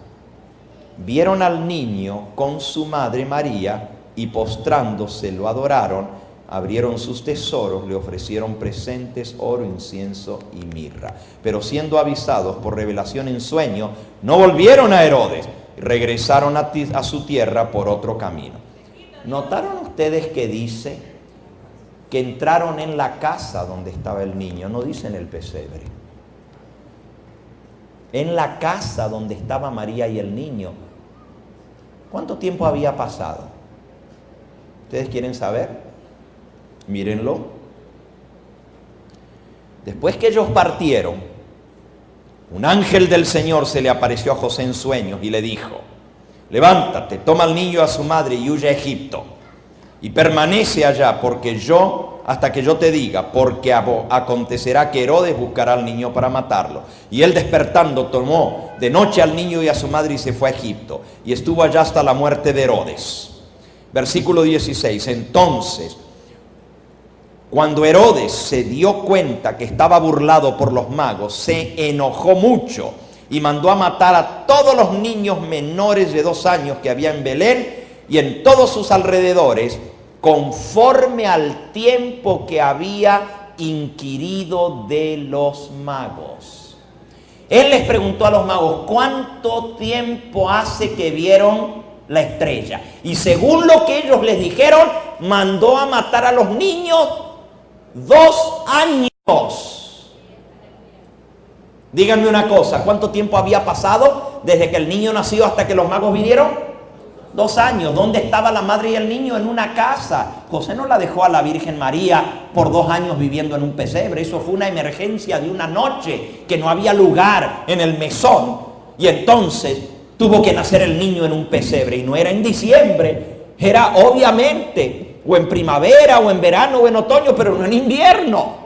vieron al niño con su madre María, y postrándose lo adoraron. Abrieron sus tesoros, le ofrecieron presentes, oro, incienso y mirra. Pero siendo avisados por revelación en sueño, no volvieron a Herodes, regresaron a su tierra por otro camino. ¿Notaron ustedes que dice que entraron en la casa donde estaba el niño? No dice en el pesebre. En la casa donde estaba María y el niño. ¿Cuánto tiempo había pasado? ¿Ustedes quieren saber? Mírenlo. Después que ellos partieron, un ángel del Señor se le apareció a José en sueños y le dijo: levántate, toma al niño y a su madre y huye a Egipto, y permanece allá hasta que yo te diga, porque acontecerá que Herodes buscará al niño para matarlo. Y él, despertando, tomó de noche al niño y a su madre y se fue a Egipto, y estuvo allá hasta la muerte de Herodes. Versículo 16. Entonces, cuando Herodes se dio cuenta que estaba burlado por los magos, se enojó mucho y mandó a matar a todos los niños menores de 2 años que había en Belén y en todos sus alrededores, conforme al tiempo que había inquirido de los magos. Él les preguntó a los magos: ¿cuánto tiempo hace que vieron la estrella? Y según lo que ellos les dijeron, mandó a matar a los niños 2 años. Díganme una cosa, ¿cuánto tiempo había pasado desde que el niño nació hasta que los magos vinieron? 2 años. ¿Dónde estaba la madre y el niño? En una casa. José no la dejó a la Virgen María por 2 años viviendo en un pesebre. Eso fue una emergencia de una noche, que no había lugar en el mesón, y entonces tuvo que nacer el niño en un pesebre. Y no era en diciembre, era obviamente o en primavera, o en verano, o en otoño, pero no en invierno.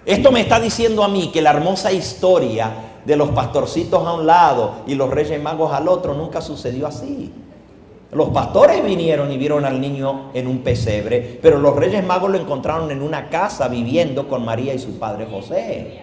Esto me está diciendo a mí que la hermosa historia de los pastorcitos a un lado y los Reyes Magos al otro nunca sucedió así. Los pastores vinieron y vieron al niño en un pesebre, pero los Reyes Magos lo encontraron en una casa viviendo con María y su padre José.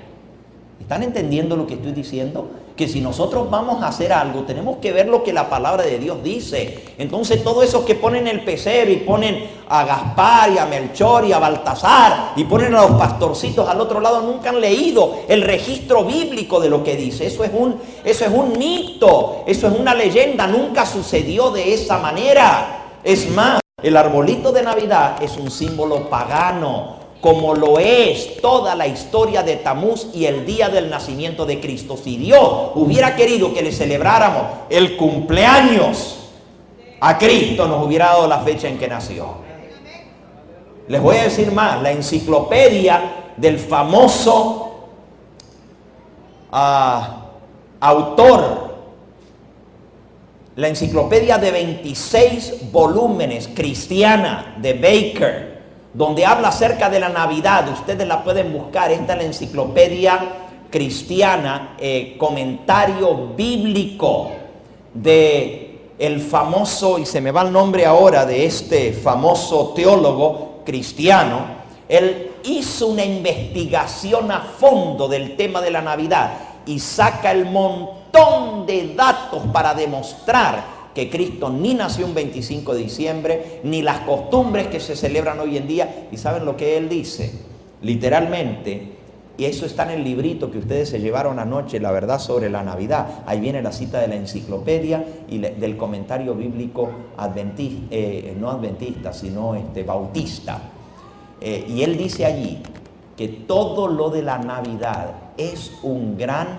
¿Están entendiendo lo que estoy diciendo? Que si nosotros vamos a hacer algo, tenemos que ver lo que la palabra de Dios dice. Entonces todos esos que ponen el pesebre y ponen a Gaspar y a Melchor y a Baltasar y ponen a los pastorcitos al otro lado, nunca han leído el registro bíblico de lo que dice. Eso es un mito, eso es una leyenda, nunca sucedió de esa manera. Es más, el arbolito de Navidad es un símbolo pagano, como lo es toda la historia de Tamuz y el día del nacimiento de Cristo. Si Dios hubiera querido que le celebráramos el cumpleaños a Cristo, nos hubiera dado la fecha en que nació. Les voy a decir más, la enciclopedia del famoso autor, la enciclopedia de 26 volúmenes cristiana de Baker, donde habla acerca de la Navidad, ustedes la pueden buscar, esta es la enciclopedia cristiana, comentario bíblico de el famoso, y se me va el nombre ahora, de este famoso teólogo cristiano. Él hizo una investigación a fondo del tema de la Navidad y saca el montón de datos para demostrar que Cristo ni nació un 25 de diciembre, ni las costumbres que se celebran hoy en día. ¿Y saben lo que él dice? Literalmente, y eso está en el librito que ustedes se llevaron anoche, La verdad sobre la Navidad. Ahí viene la cita de la enciclopedia y del comentario bíblico adventista, no adventista, sino bautista. Y él dice allí que todo lo de la Navidad es un gran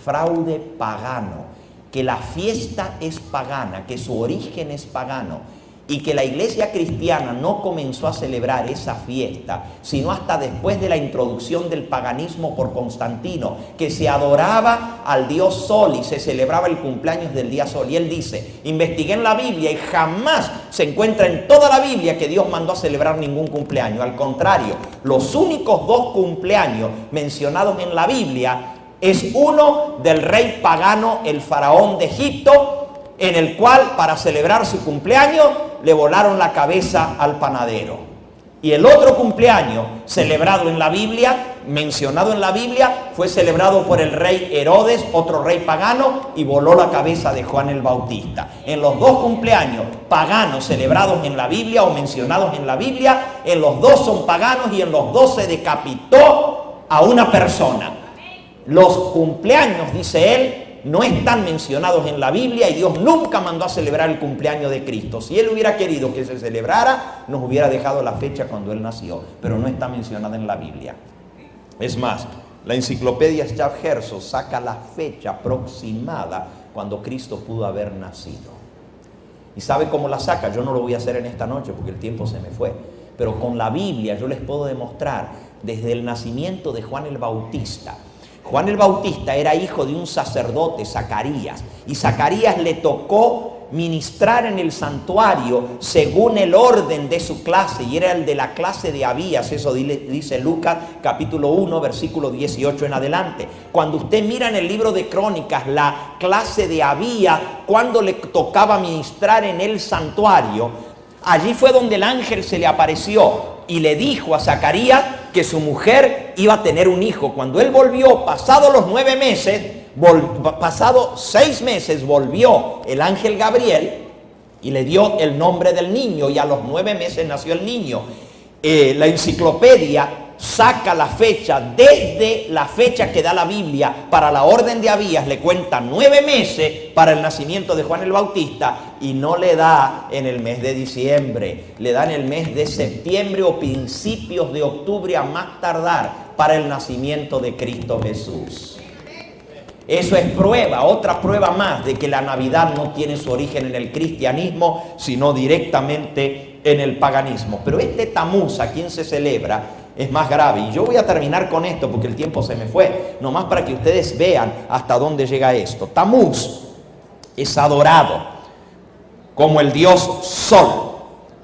fraude pagano, que la fiesta es pagana, que su origen es pagano y que la iglesia cristiana no comenzó a celebrar esa fiesta sino hasta después de la introducción del paganismo por Constantino, que se adoraba al dios Sol y se celebraba el cumpleaños del día Sol. Y él dice, investigué en la Biblia y jamás se encuentra en toda la Biblia que Dios mandó a celebrar ningún cumpleaños. Al contrario, los únicos 2 cumpleaños mencionados en la Biblia es uno del rey pagano, el faraón de Egipto, en el cual para celebrar su cumpleaños le volaron la cabeza al panadero. Y el otro cumpleaños celebrado en la Biblia, mencionado en la Biblia, fue celebrado por el rey Herodes, otro rey pagano, y voló la cabeza de Juan el Bautista. En los 2 cumpleaños paganos celebrados en la Biblia o mencionados en la Biblia, en los 2 son paganos y en los 2 se decapitó a una persona. Los cumpleaños, dice él, no están mencionados en la Biblia y Dios nunca mandó a celebrar el cumpleaños de Cristo. Si Él hubiera querido que se celebrara, nos hubiera dejado la fecha cuando Él nació, pero no está mencionada en la Biblia. Es más, la enciclopedia Schaff-Herzog saca la fecha aproximada cuando Cristo pudo haber nacido. ¿Y sabe cómo la saca? Yo no lo voy a hacer en esta noche porque el tiempo se me fue, pero con la Biblia yo les puedo demostrar desde el nacimiento de Juan el Bautista. Juan el Bautista era hijo de un sacerdote, Zacarías, y Zacarías le tocó ministrar en el santuario según el orden de su clase, y era el de la clase de Abías. Eso dice Lucas capítulo 1 versículo 18 en adelante. Cuando usted mira en el libro de Crónicas la clase de Abías, cuando le tocaba ministrar en el santuario, allí fue donde el ángel se le apareció y le dijo a Zacarías que su mujer iba a tener un hijo. Cuando él volvió, pasados los 9 meses, pasado 6 meses, volvió el ángel Gabriel y le dio el nombre del niño, y a los 9 meses nació el niño. La enciclopedia saca la fecha, desde la fecha que da la Biblia para la orden de Abías, le cuenta 9 meses para el nacimiento de Juan el Bautista, y no le da en el mes de diciembre, le da en el mes de septiembre o principios de octubre a más tardar para el nacimiento de Cristo Jesús. Eso es prueba, otra prueba más de que la Navidad no tiene su origen en el cristianismo, sino directamente en el paganismo. Pero este Tamuz, a quien se celebra, es más grave. Y yo voy a terminar con esto porque el tiempo se me fue, nomás para que ustedes vean hasta dónde llega esto. Tamuz es adorado como el dios Sol.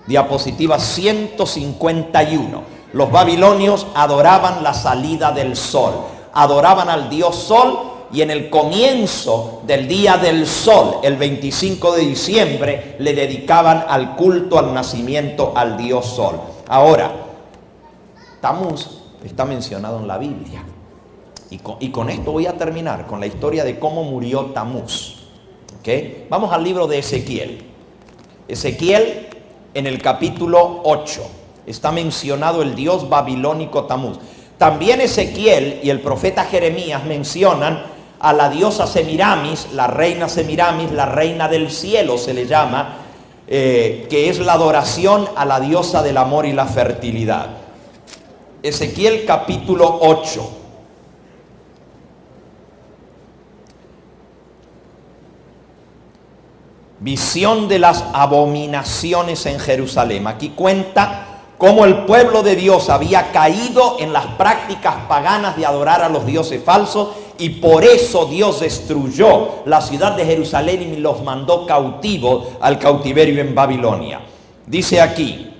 Diapositiva 151. Los babilonios adoraban la salida del sol, adoraban al dios Sol, y en el comienzo del día del sol, el 25 de diciembre, le dedicaban al culto al nacimiento al dios Sol. Ahora, Tamuz está mencionado en la Biblia. Y con esto voy a terminar, con la historia de cómo murió Tamuz. ¿Okay? Vamos al libro de Ezequiel. Ezequiel, en el capítulo 8, está mencionado el dios babilónico Tamuz. También Ezequiel y el profeta Jeremías mencionan a la diosa Semiramis, la reina Semiramis, la reina del cielo se le llama, que es la adoración a la diosa del amor y la fertilidad. Ezequiel capítulo 8. Visión de las abominaciones en Jerusalén. Aquí cuenta cómo el pueblo de Dios había caído en las prácticas paganas de adorar a los dioses falsos, y por eso Dios destruyó la ciudad de Jerusalén y los mandó cautivos al cautiverio en Babilonia. Dice aquí,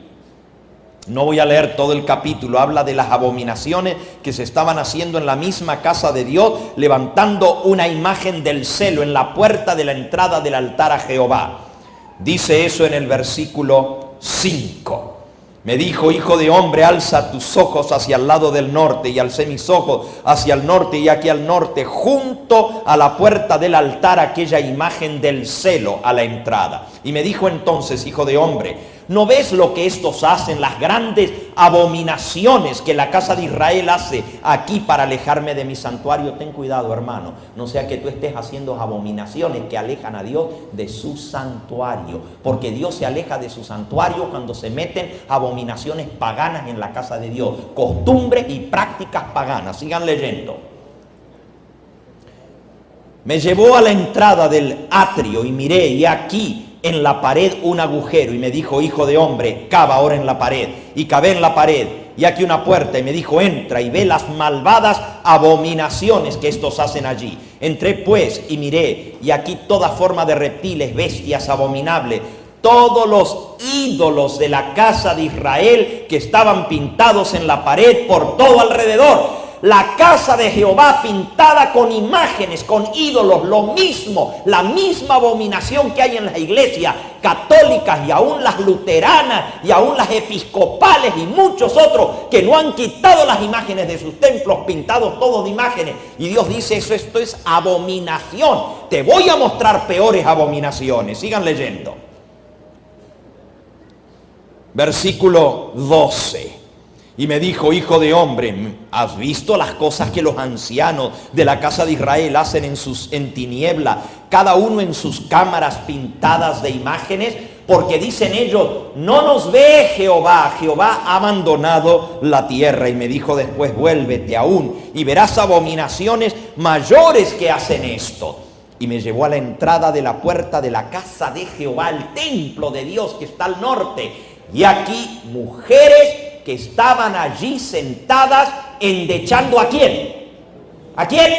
no voy a leer todo el capítulo, habla de las abominaciones que se estaban haciendo en la misma casa de Dios, levantando una imagen del celo en la puerta de la entrada del altar a Jehová. Dice eso en el versículo 5. Me dijo: hijo de hombre, alza tus ojos hacia el lado del norte. Y alcé mis ojos hacia el norte, y aquí al norte, junto a la puerta del altar, aquella imagen del celo a la entrada. Y me dijo entonces: hijo de hombre, ¿no ves lo que estos hacen, las grandes abominaciones que la casa de Israel hace aquí para alejarme de mi santuario? Ten cuidado, hermano, no sea que tú estés haciendo abominaciones que alejan a Dios de su santuario, porque Dios se aleja de su santuario cuando se meten abominaciones paganas en la casa de Dios, costumbres y prácticas paganas. Sigan leyendo. Me llevó a la entrada del atrio y miré, y aquí en la pared un agujero, y me dijo: hijo de hombre, cava ahora en la pared. Y cavé en la pared, y aquí una puerta, y me dijo: entra y ve las malvadas abominaciones que estos hacen allí. Entré pues y miré, y aquí toda forma de reptiles, bestias abominables, todos los ídolos de la casa de Israel que estaban pintados en la pared por todo alrededor. La casa de Jehová pintada con imágenes, con ídolos, lo mismo, la misma abominación que hay en las iglesias católicas y aún las luteranas y aún las episcopales y muchos otros que no han quitado las imágenes de sus templos, pintados todos de imágenes. Y Dios dice: esto es abominación. Te voy a mostrar peores abominaciones. Sigan leyendo. Versículo 12. Y me dijo: hijo de hombre, ¿has visto las cosas que los ancianos de la casa de Israel hacen en tiniebla, cada uno en sus cámaras pintadas de imágenes? Porque dicen ellos: no nos ve Jehová, Jehová ha abandonado la tierra. Y me dijo después: vuélvete aún y verás abominaciones mayores que hacen esto. Y me llevó a la entrada de la puerta de la casa de Jehová, el templo de Dios que está al norte. Y aquí mujeres que estaban allí sentadas endechando ¿a quién? ¿A quién?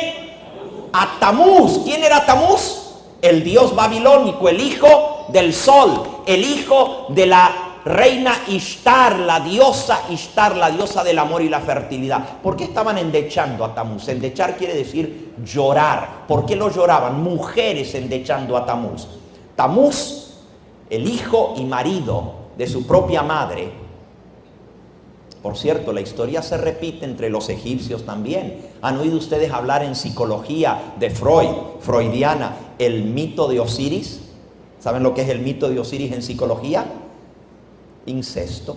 A Tamuz. ¿Quién era Tamuz? El dios babilónico, el hijo del sol, el hijo de la reina Ishtar, la diosa Ishtar, la diosa del amor y la fertilidad. ¿Por qué estaban endechando a Tamuz? Endechar quiere decir llorar. ¿Por qué lo lloraban? Mujeres endechando a Tamuz. Tamuz, el hijo y marido de su propia madre. Por cierto, la historia se repite entre los egipcios también. ¿Han oído ustedes hablar en psicología de freudiana, el mito de Osiris? ¿Saben lo que es el mito de Osiris en psicología? Incesto.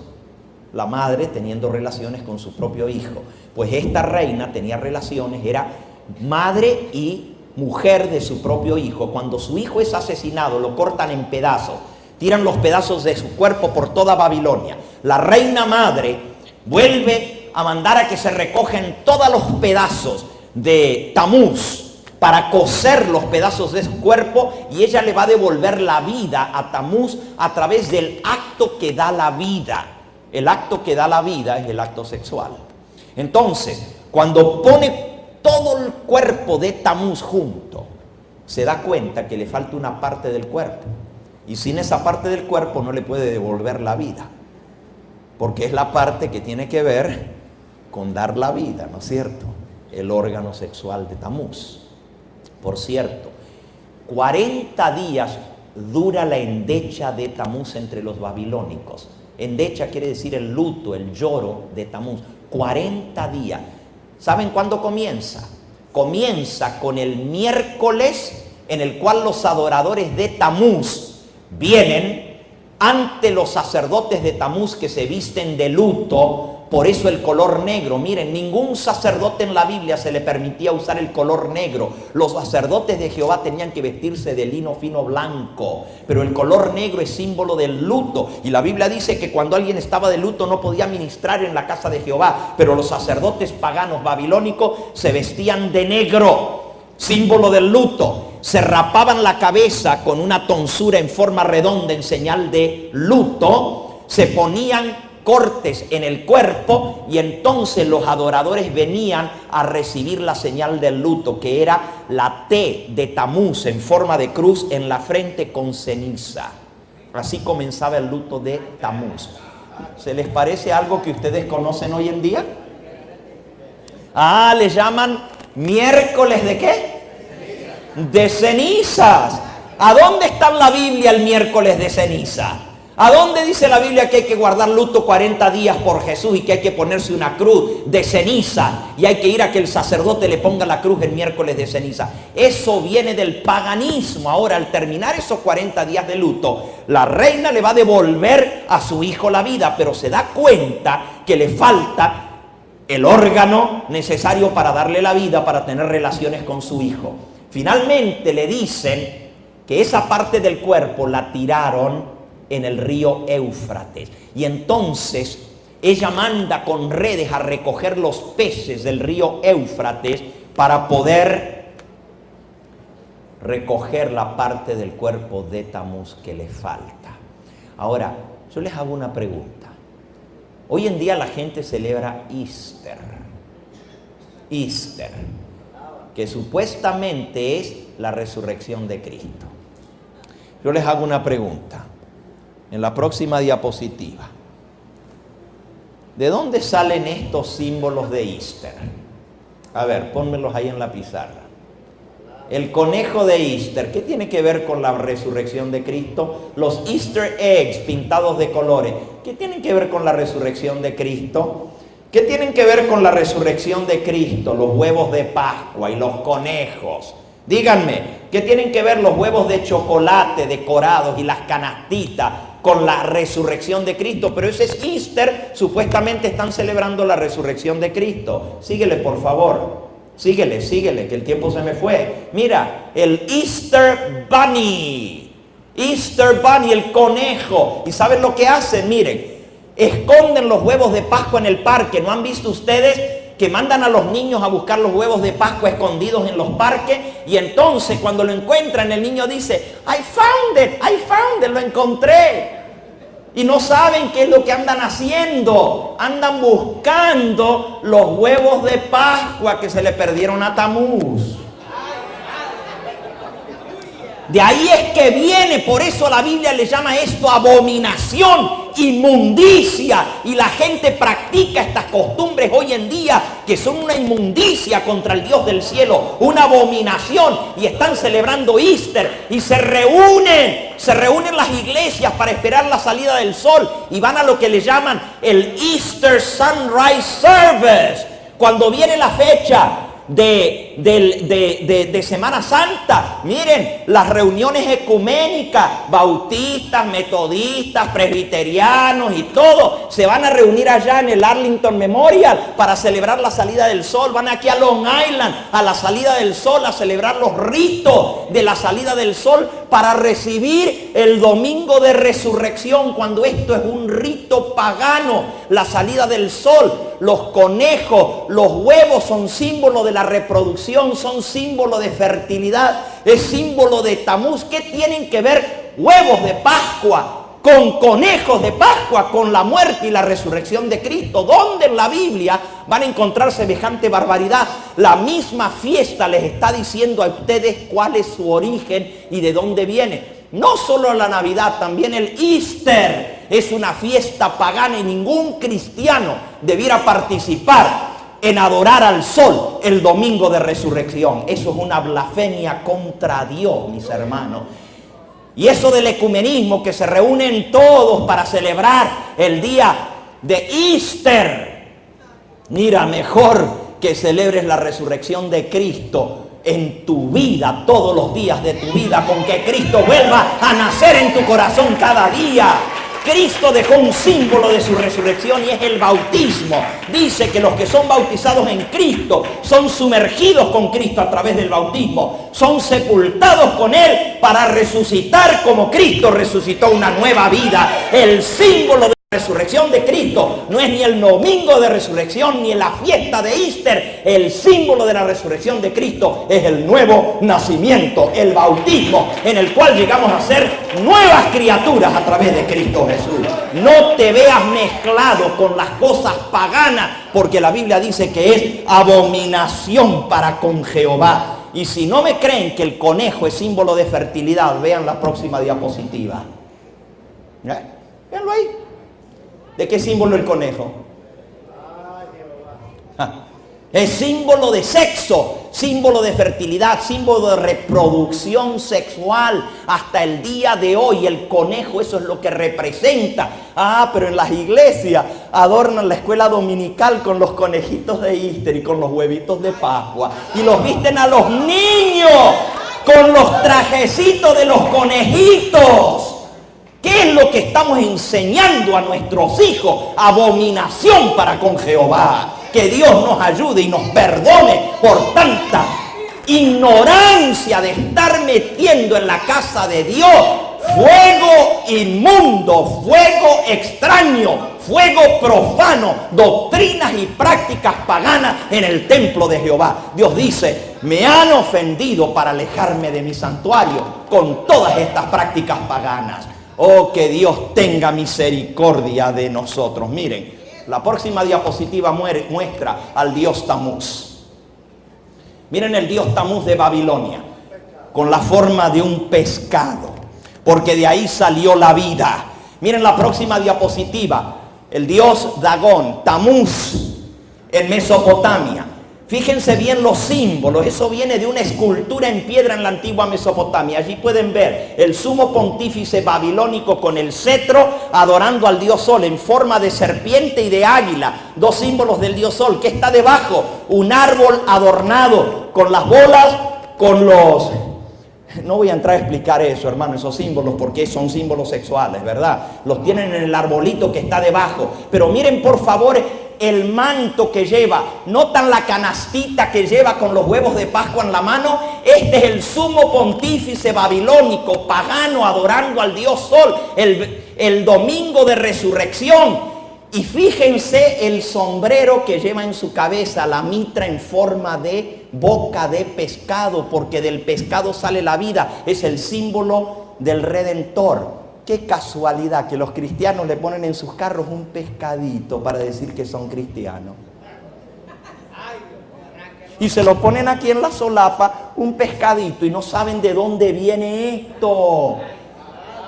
La madre teniendo relaciones con su propio hijo. Pues esta reina tenía relaciones, era madre y mujer de su propio hijo. Cuando su hijo es asesinado, lo cortan en pedazos, tiran los pedazos de su cuerpo por toda Babilonia. La reina madre vuelve a mandar a que se recogen todos los pedazos de Tamuz para coser los pedazos de su cuerpo, y ella le va a devolver la vida a Tamuz a través del acto que da la vida. El acto que da la vida es el acto sexual. Entonces, cuando pone todo el cuerpo de Tamuz junto, se da cuenta que le falta una parte del cuerpo, y sin esa parte del cuerpo no le puede devolver la vida, porque es la parte que tiene que ver con dar la vida, ¿no es cierto? El órgano sexual de Tamuz. Por cierto, 40 días dura la endecha de Tamuz entre los babilónicos. Endecha quiere decir el luto, el lloro de Tamuz. 40 días. ¿Saben cuándo comienza? comienza con el miércoles en el cual los adoradores de Tamuz vienen ante los sacerdotes de Tamuz que se visten de luto. Por eso el color negro. Miren, ningún sacerdote en la Biblia se le permitía usar el color negro. Los sacerdotes de Jehová tenían que vestirse de lino fino blanco. Pero el color negro es símbolo del luto. Y la Biblia dice que cuando alguien estaba de luto no podía ministrar en la casa de Jehová. Pero los sacerdotes paganos babilónicos se vestían de negro, símbolo del luto. Se rapaban la cabeza con una tonsura en forma redonda en señal de luto. Se ponían cortes en el cuerpo y entonces los adoradores venían a recibir la señal del luto, que era la T de Tamuz en forma de cruz en la frente con ceniza. Así comenzaba el luto de Tamuz. ¿Se les parece algo que ustedes conocen hoy en día? Le llaman miércoles ¿de qué? De cenizas. ¿A dónde está en la Biblia el miércoles de ceniza? ¿A dónde dice la Biblia que hay que guardar luto 40 días por Jesús y que hay que ponerse una cruz de ceniza y hay que ir a que el sacerdote le ponga la cruz el miércoles de ceniza? Eso viene del paganismo. Ahora, al terminar esos 40 días de luto, la reina le va a devolver a su hijo la vida, pero se da cuenta que le falta el órgano necesario para darle la vida, para tener relaciones con su hijo. Finalmente le dicen que esa parte del cuerpo la tiraron en el río Éufrates. Y entonces ella manda con redes a recoger los peces del río Éufrates para poder recoger la parte del cuerpo de Tamuz que le falta. Ahora, yo les hago una pregunta. Hoy en día la gente celebra Easter, que supuestamente es la resurrección de Cristo. Yo les hago una pregunta. En la próxima diapositiva, ¿de dónde salen estos símbolos de Easter? A ver, pónmelos ahí en la pizarra. El conejo de Easter, ¿qué tiene que ver con la resurrección de Cristo? Los Easter eggs pintados de colores, ¿qué tienen que ver con la resurrección de Cristo? ¿Qué tienen que ver con la resurrección de Cristo? Los huevos de Pascua y los conejos. Díganme, ¿qué tienen que ver los huevos de chocolate decorados y las canastitas con la resurrección de Cristo? Pero ese es Easter, supuestamente están celebrando la resurrección de Cristo. Síguele, por favor. Síguele, que el tiempo se me fue. Mira, el Easter Bunny, el conejo. ¿Y saben lo que hacen? Miren, esconden los huevos de Pascua en el parque. ¿No han visto ustedes que mandan a los niños a buscar los huevos de Pascua escondidos en los parques? Y entonces cuando lo encuentran, el niño dice, I found it, lo encontré. Y no saben qué es lo que andan haciendo. Andan buscando los huevos de Pascua que se le perdieron a Tamuz. De ahí es que viene, por eso la Biblia le llama esto abominación, inmundicia. Y la gente practica estas costumbres hoy en día que son una inmundicia contra el Dios del cielo, una abominación. Y están celebrando Easter y se reúnen las iglesias para esperar la salida del sol y van a lo que le llaman el Easter Sunrise Service. Cuando viene la fecha de Semana Santa, miren, las reuniones ecuménicas, bautistas, metodistas, presbiterianos y todo, se van a reunir allá en el Arlington Memorial para celebrar la salida del sol. Van aquí a Long Island a la salida del sol a celebrar los ritos de la salida del sol para recibir el domingo de resurrección, cuando esto es un rito pagano, la salida del sol. Los conejos, los huevos son símbolo de la reproducción, son símbolo de fertilidad, es símbolo de Tamuz. ¿Qué tienen que ver huevos de Pascua con conejos de Pascua, con la muerte y la resurrección de Cristo? ¿Dónde en la Biblia van a encontrar semejante barbaridad? La misma fiesta les está diciendo a ustedes cuál es su origen y de dónde viene. No solo la Navidad, también el Easter es una fiesta pagana y ningún cristiano debiera participar en adorar al sol el domingo de resurrección. Eso es una blasfemia contra Dios, mis hermanos. Y eso del ecumenismo, que se reúnen todos para celebrar el día de Easter. Mira, mejor que celebres la resurrección de Cristo en tu vida, todos los días de tu vida, con que Cristo vuelva a nacer en tu corazón cada día. Cristo dejó un símbolo de su resurrección y es el bautismo. Dice que los que son bautizados en Cristo son sumergidos con Cristo a través del bautismo. Son sepultados con Él para resucitar como Cristo resucitó una nueva vida. El símbolo de la resurrección de Cristo no es ni el domingo de resurrección ni la fiesta de Easter. El símbolo de la resurrección de Cristo es el nuevo nacimiento, el bautismo, en el cual llegamos a ser nuevas criaturas a través de Cristo Jesús. No te veas mezclado con las cosas paganas, porque la Biblia dice que es abominación para con Jehová. Y si no me creen que el conejo es símbolo de fertilidad, vean la próxima diapositiva. Véanlo ahí. ¿De qué símbolo el conejo? Es símbolo de sexo, símbolo de fertilidad, símbolo de reproducción sexual. Hasta el día de hoy el conejo, eso es lo que representa. Pero en las iglesias adornan la escuela dominical con los conejitos de Easter y con los huevitos de Pascua. Y los visten a los niños con los trajecitos de los conejitos. ¿Qué es lo que estamos enseñando a nuestros hijos? Abominación para con Jehová. Que Dios nos ayude y nos perdone por tanta ignorancia de estar metiendo en la casa de Dios fuego inmundo, fuego extraño, fuego profano, doctrinas y prácticas paganas en el templo de Jehová. Dios dice: me han ofendido para alejarme de mi santuario con todas estas prácticas paganas. Oh, que Dios tenga misericordia de nosotros. Miren, la próxima diapositiva muestra al dios Tamuz. Miren el dios Tamuz de Babilonia, con la forma de un pescado, porque de ahí salió la vida. Miren la próxima diapositiva, el dios Dagón, Tamuz, en Mesopotamia. Fíjense bien los símbolos, eso viene de una escultura en piedra en la antigua Mesopotamia. Allí pueden ver el sumo pontífice babilónico con el cetro adorando al dios Sol en forma de serpiente y de águila. Dos símbolos del dios Sol. ¿Qué está debajo? Un árbol adornado con las bolas, con los... No voy a entrar a explicar eso, hermano, esos símbolos, porque son símbolos sexuales, ¿verdad? Los tienen en el arbolito que está debajo. Pero miren, por favor, el manto que lleva. ¿Notan la canastita que lleva con los huevos de Pascua en la mano? Este es el sumo pontífice babilónico, pagano, adorando al dios Sol, el domingo de resurrección. Y fíjense el sombrero que lleva en su cabeza, la mitra en forma de boca de pescado, porque del pescado sale la vida. Es el símbolo del Redentor. Qué casualidad que los cristianos le ponen en sus carros un pescadito para decir que son cristianos. Y se lo ponen aquí en la solapa, un pescadito, y no saben de dónde viene esto.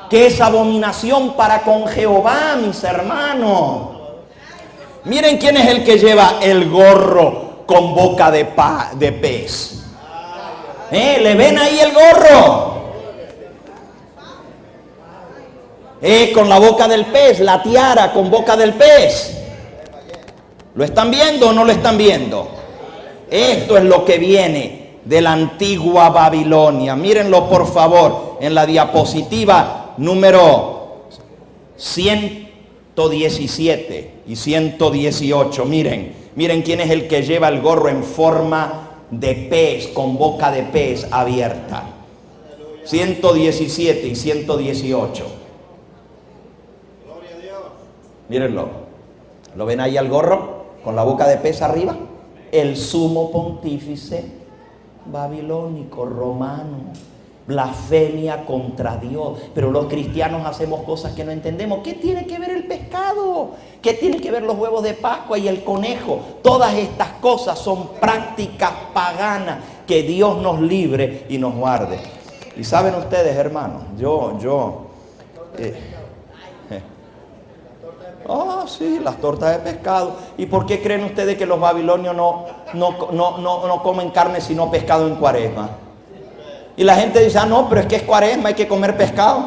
Que es abominación para con Jehová, mis hermanos. Miren quién es el que lleva el gorro con boca de pez. ¿Le ven ahí el gorro? Con la boca del pez, la tiara con boca del pez. ¿Lo están viendo o no lo están viendo? Esto es lo que viene de la antigua Babilonia. Mírenlo por favor en la diapositiva número 117 y 118. Miren quién es el que lleva el gorro en forma de pez, con boca de pez abierta. 117 y 118. Mírenlo. ¿Lo ven ahí al gorro? Con la boca de pez arriba. El sumo pontífice babilónico, romano. Blasfemia contra Dios. Pero los cristianos hacemos cosas que no entendemos. ¿Qué tiene que ver el pescado? ¿Qué tiene que ver los huevos de Pascua y el conejo? Todas estas cosas son prácticas paganas. Que Dios nos libre y nos guarde. Y saben ustedes, hermanos, sí, las tortas de pescado. ¿Y por qué creen ustedes que los babilonios no comen carne sino pescado en Cuaresma? Y la gente dice, no, pero es que es Cuaresma, hay que comer pescado.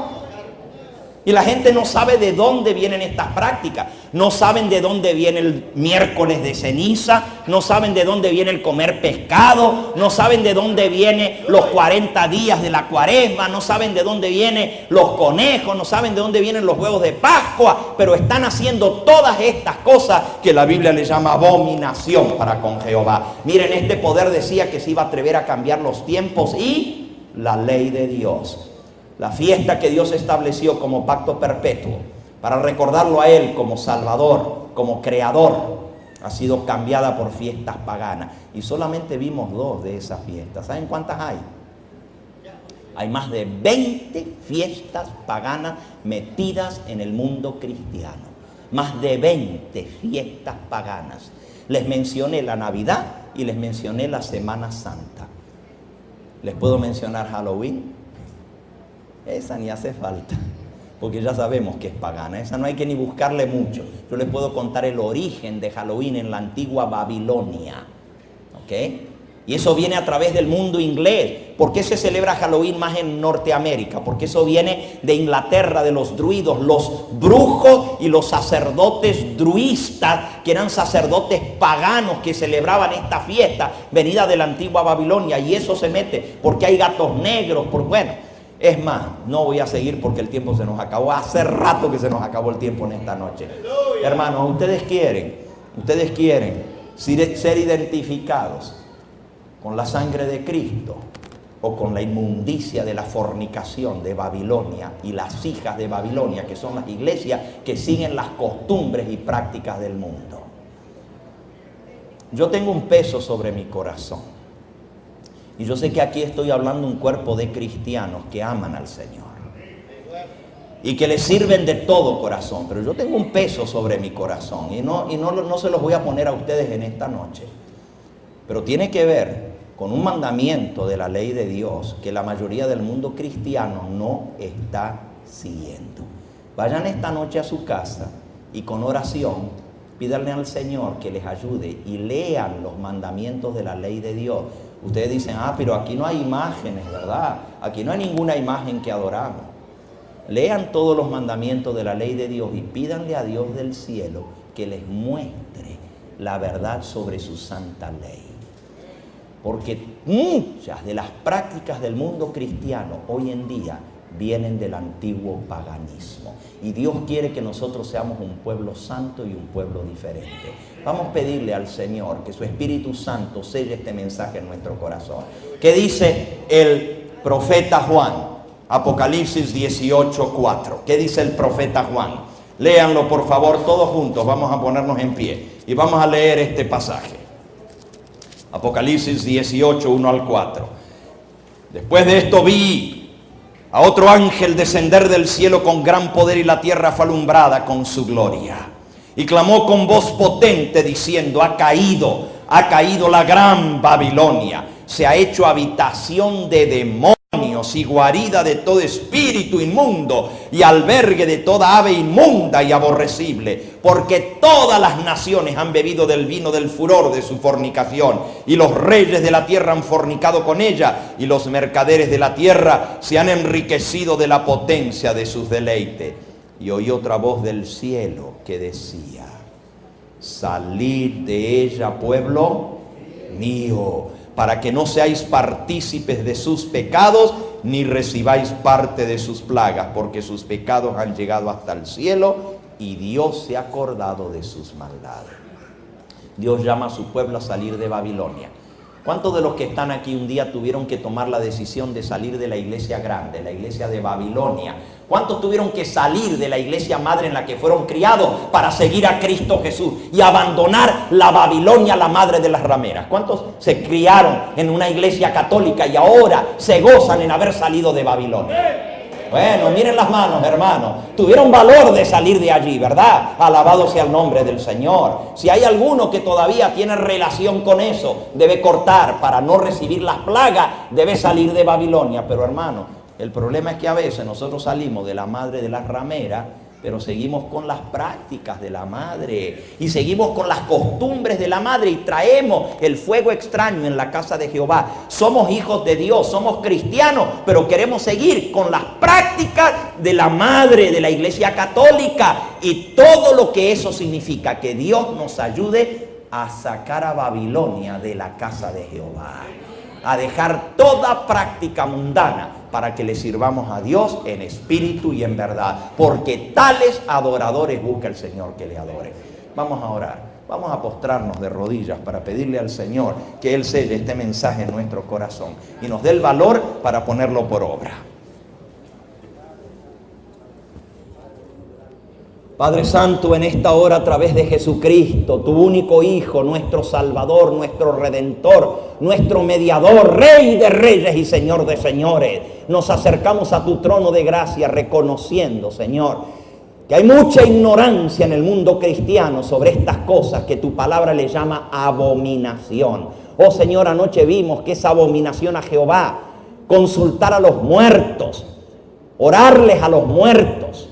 Y la gente no sabe de dónde vienen estas prácticas. No saben de dónde viene el miércoles de ceniza. No saben de dónde viene el comer pescado. No saben de dónde vienen los 40 días de la cuaresma. No saben de dónde vienen los conejos. No saben de dónde vienen los huevos de Pascua. Pero están haciendo todas estas cosas que la Biblia le llama abominación para con Jehová. Miren, este poder decía que se iba a atrever a cambiar los tiempos y la ley de Dios. La fiesta que Dios estableció como pacto perpetuo para recordarlo a Él como Salvador, como Creador, ha sido cambiada por fiestas paganas. Y solamente vimos 2 de esas fiestas. ¿Saben cuántas hay? Hay más de 20 fiestas paganas metidas en el mundo cristiano. Más de 20 fiestas paganas. Les mencioné la Navidad y les mencioné la Semana Santa. ¿Les puedo mencionar Halloween? Esa ni hace falta, porque ya sabemos que es pagana. Esa no hay que ni buscarle mucho. Yo les puedo contar el origen de Halloween en la antigua Babilonia. ¿Ok? Y eso viene a través del mundo inglés. ¿Por qué se celebra Halloween más en Norteamérica? Porque eso viene de Inglaterra, de los druidos, los brujos y los sacerdotes druistas, que eran sacerdotes paganos que celebraban esta fiesta venida de la antigua Babilonia. Y eso se mete porque hay gatos negros, bueno. Es más, no voy a seguir porque el tiempo se nos acabó. Hace rato que se nos acabó el tiempo en esta noche. Hermanos, ustedes quieren ser identificados con la sangre de Cristo o con la inmundicia de la fornicación de Babilonia y las hijas de Babilonia, que son las iglesias que siguen las costumbres y prácticas del mundo. Yo tengo un peso sobre mi corazón. Y yo sé que aquí estoy hablando un cuerpo de cristianos que aman al Señor y que le sirven de todo corazón, pero yo tengo un peso sobre mi corazón y no se los voy a poner a ustedes en esta noche, pero tiene que ver con un mandamiento de la ley de Dios que la mayoría del mundo cristiano no está siguiendo. Vayan esta noche a su casa y con oración pídanle al Señor que les ayude y lean los mandamientos de la ley de Dios. Ustedes dicen, pero aquí no hay imágenes, ¿verdad? Aquí no hay ninguna imagen que adoramos. Lean todos los mandamientos de la ley de Dios y pídanle a Dios del cielo que les muestre la verdad sobre su santa ley. Porque muchas de las prácticas del mundo cristiano hoy en día vienen del antiguo paganismo. Y Dios quiere que nosotros seamos un pueblo santo y un pueblo diferente. Vamos a pedirle al Señor que su Espíritu Santo selle este mensaje en nuestro corazón. ¿Qué dice el profeta Juan? Apocalipsis 18:4. ¿Qué dice el profeta Juan? Léanlo por favor todos juntos. Vamos a ponernos en pie y vamos a leer este pasaje. Apocalipsis 18, 1 al 4. Después de esto vi a otro ángel descender del cielo con gran poder y la tierra fue alumbrada con su gloria. Y clamó con voz potente diciendo, ha caído la gran Babilonia, se ha hecho habitación de demonios y guarida de todo espíritu inmundo y albergue de toda ave inmunda y aborrecible, porque todas las naciones han bebido del vino del furor de su fornicación, y los reyes de la tierra han fornicado con ella, y los mercaderes de la tierra se han enriquecido de la potencia de sus deleites. Y oí otra voz del cielo que decía, salid de ella, pueblo mío, para que no seáis partícipes de sus pecados, ni recibáis parte de sus plagas, porque sus pecados han llegado hasta el cielo, y Dios se ha acordado de sus maldades. Dios llama a su pueblo a salir de Babilonia. ¿Cuántos de los que están aquí un día tuvieron que tomar la decisión de salir de la iglesia grande, la iglesia de Babilonia? ¿Cuántos tuvieron que salir de la iglesia madre en la que fueron criados para seguir a Cristo Jesús y abandonar la Babilonia, la madre de las rameras? ¿Cuántos se criaron en una iglesia católica y ahora se gozan en haber salido de Babilonia? Bueno, miren las manos, hermanos. Tuvieron valor de salir de allí, ¿verdad? Alabado sea el nombre del Señor. Si hay alguno que todavía tiene relación con eso, debe cortar para no recibir las plagas, debe salir de Babilonia. Pero hermano, el problema es que a veces nosotros salimos de la madre de las rameras, pero seguimos con las prácticas de la madre y seguimos con las costumbres de la madre y traemos el fuego extraño en la casa de Jehová. Somos hijos de Dios, somos cristianos, pero queremos seguir con las prácticas de la madre de la Iglesia Católica y todo lo que eso significa. Que Dios nos ayude a sacar a Babilonia de la casa de Jehová, a dejar toda práctica mundana para que le sirvamos a Dios en espíritu y en verdad, porque tales adoradores busca el Señor que le adore. Vamos a orar. Vamos a postrarnos de rodillas para pedirle al Señor que Él selle este mensaje en nuestro corazón y nos dé el valor para ponerlo por obra. Padre Santo, en esta hora, a través de Jesucristo, tu único Hijo, nuestro Salvador, nuestro Redentor, nuestro Mediador, Rey de Reyes y Señor de Señores, nos acercamos a tu trono de gracia reconociendo, Señor, que hay mucha ignorancia en el mundo cristiano sobre estas cosas que tu palabra le llama abominación. Oh Señor, anoche vimos que es abominación a Jehová consultar a los muertos, orarles a los muertos,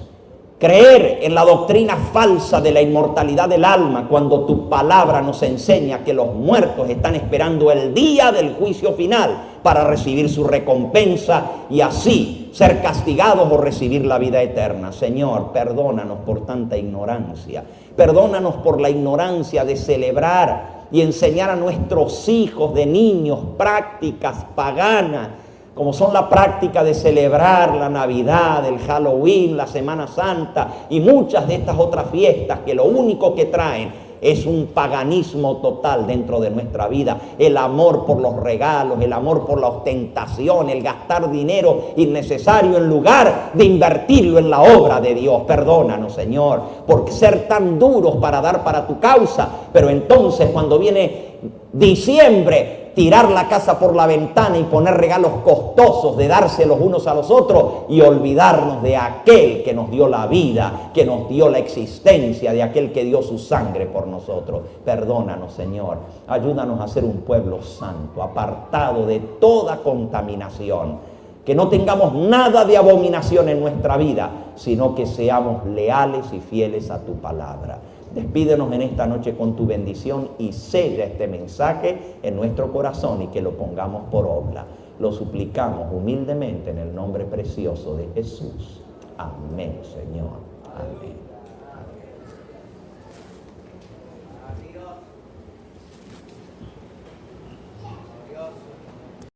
creer en la doctrina falsa de la inmortalidad del alma, cuando tu palabra nos enseña que los muertos están esperando el día del juicio final para recibir su recompensa y así ser castigados o recibir la vida eterna. Señor, perdónanos por tanta ignorancia. Perdónanos por la ignorancia de celebrar y enseñar a nuestros hijos de niños prácticas paganas, como son la práctica de celebrar la Navidad, el Halloween, la Semana Santa y muchas de estas otras fiestas que lo único que traen es un paganismo total dentro de nuestra vida. El amor por los regalos, el amor por la ostentación, el gastar dinero innecesario en lugar de invertirlo en la obra de Dios. Perdónanos, Señor, por ser tan duros para dar para tu causa, pero entonces cuando viene diciembre, tirar la casa por la ventana y poner regalos costosos de dárselos unos a los otros y olvidarnos de aquel que nos dio la vida, que nos dio la existencia, de aquel que dio su sangre por nosotros. Perdónanos, Señor. Ayúdanos a ser un pueblo santo, apartado de toda contaminación. Que no tengamos nada de abominación en nuestra vida, sino que seamos leales y fieles a tu palabra. Despídenos en esta noche con tu bendición y sella este mensaje en nuestro corazón y que lo pongamos por obra. Lo suplicamos humildemente en el nombre precioso de Jesús. Amén, Señor. Amén.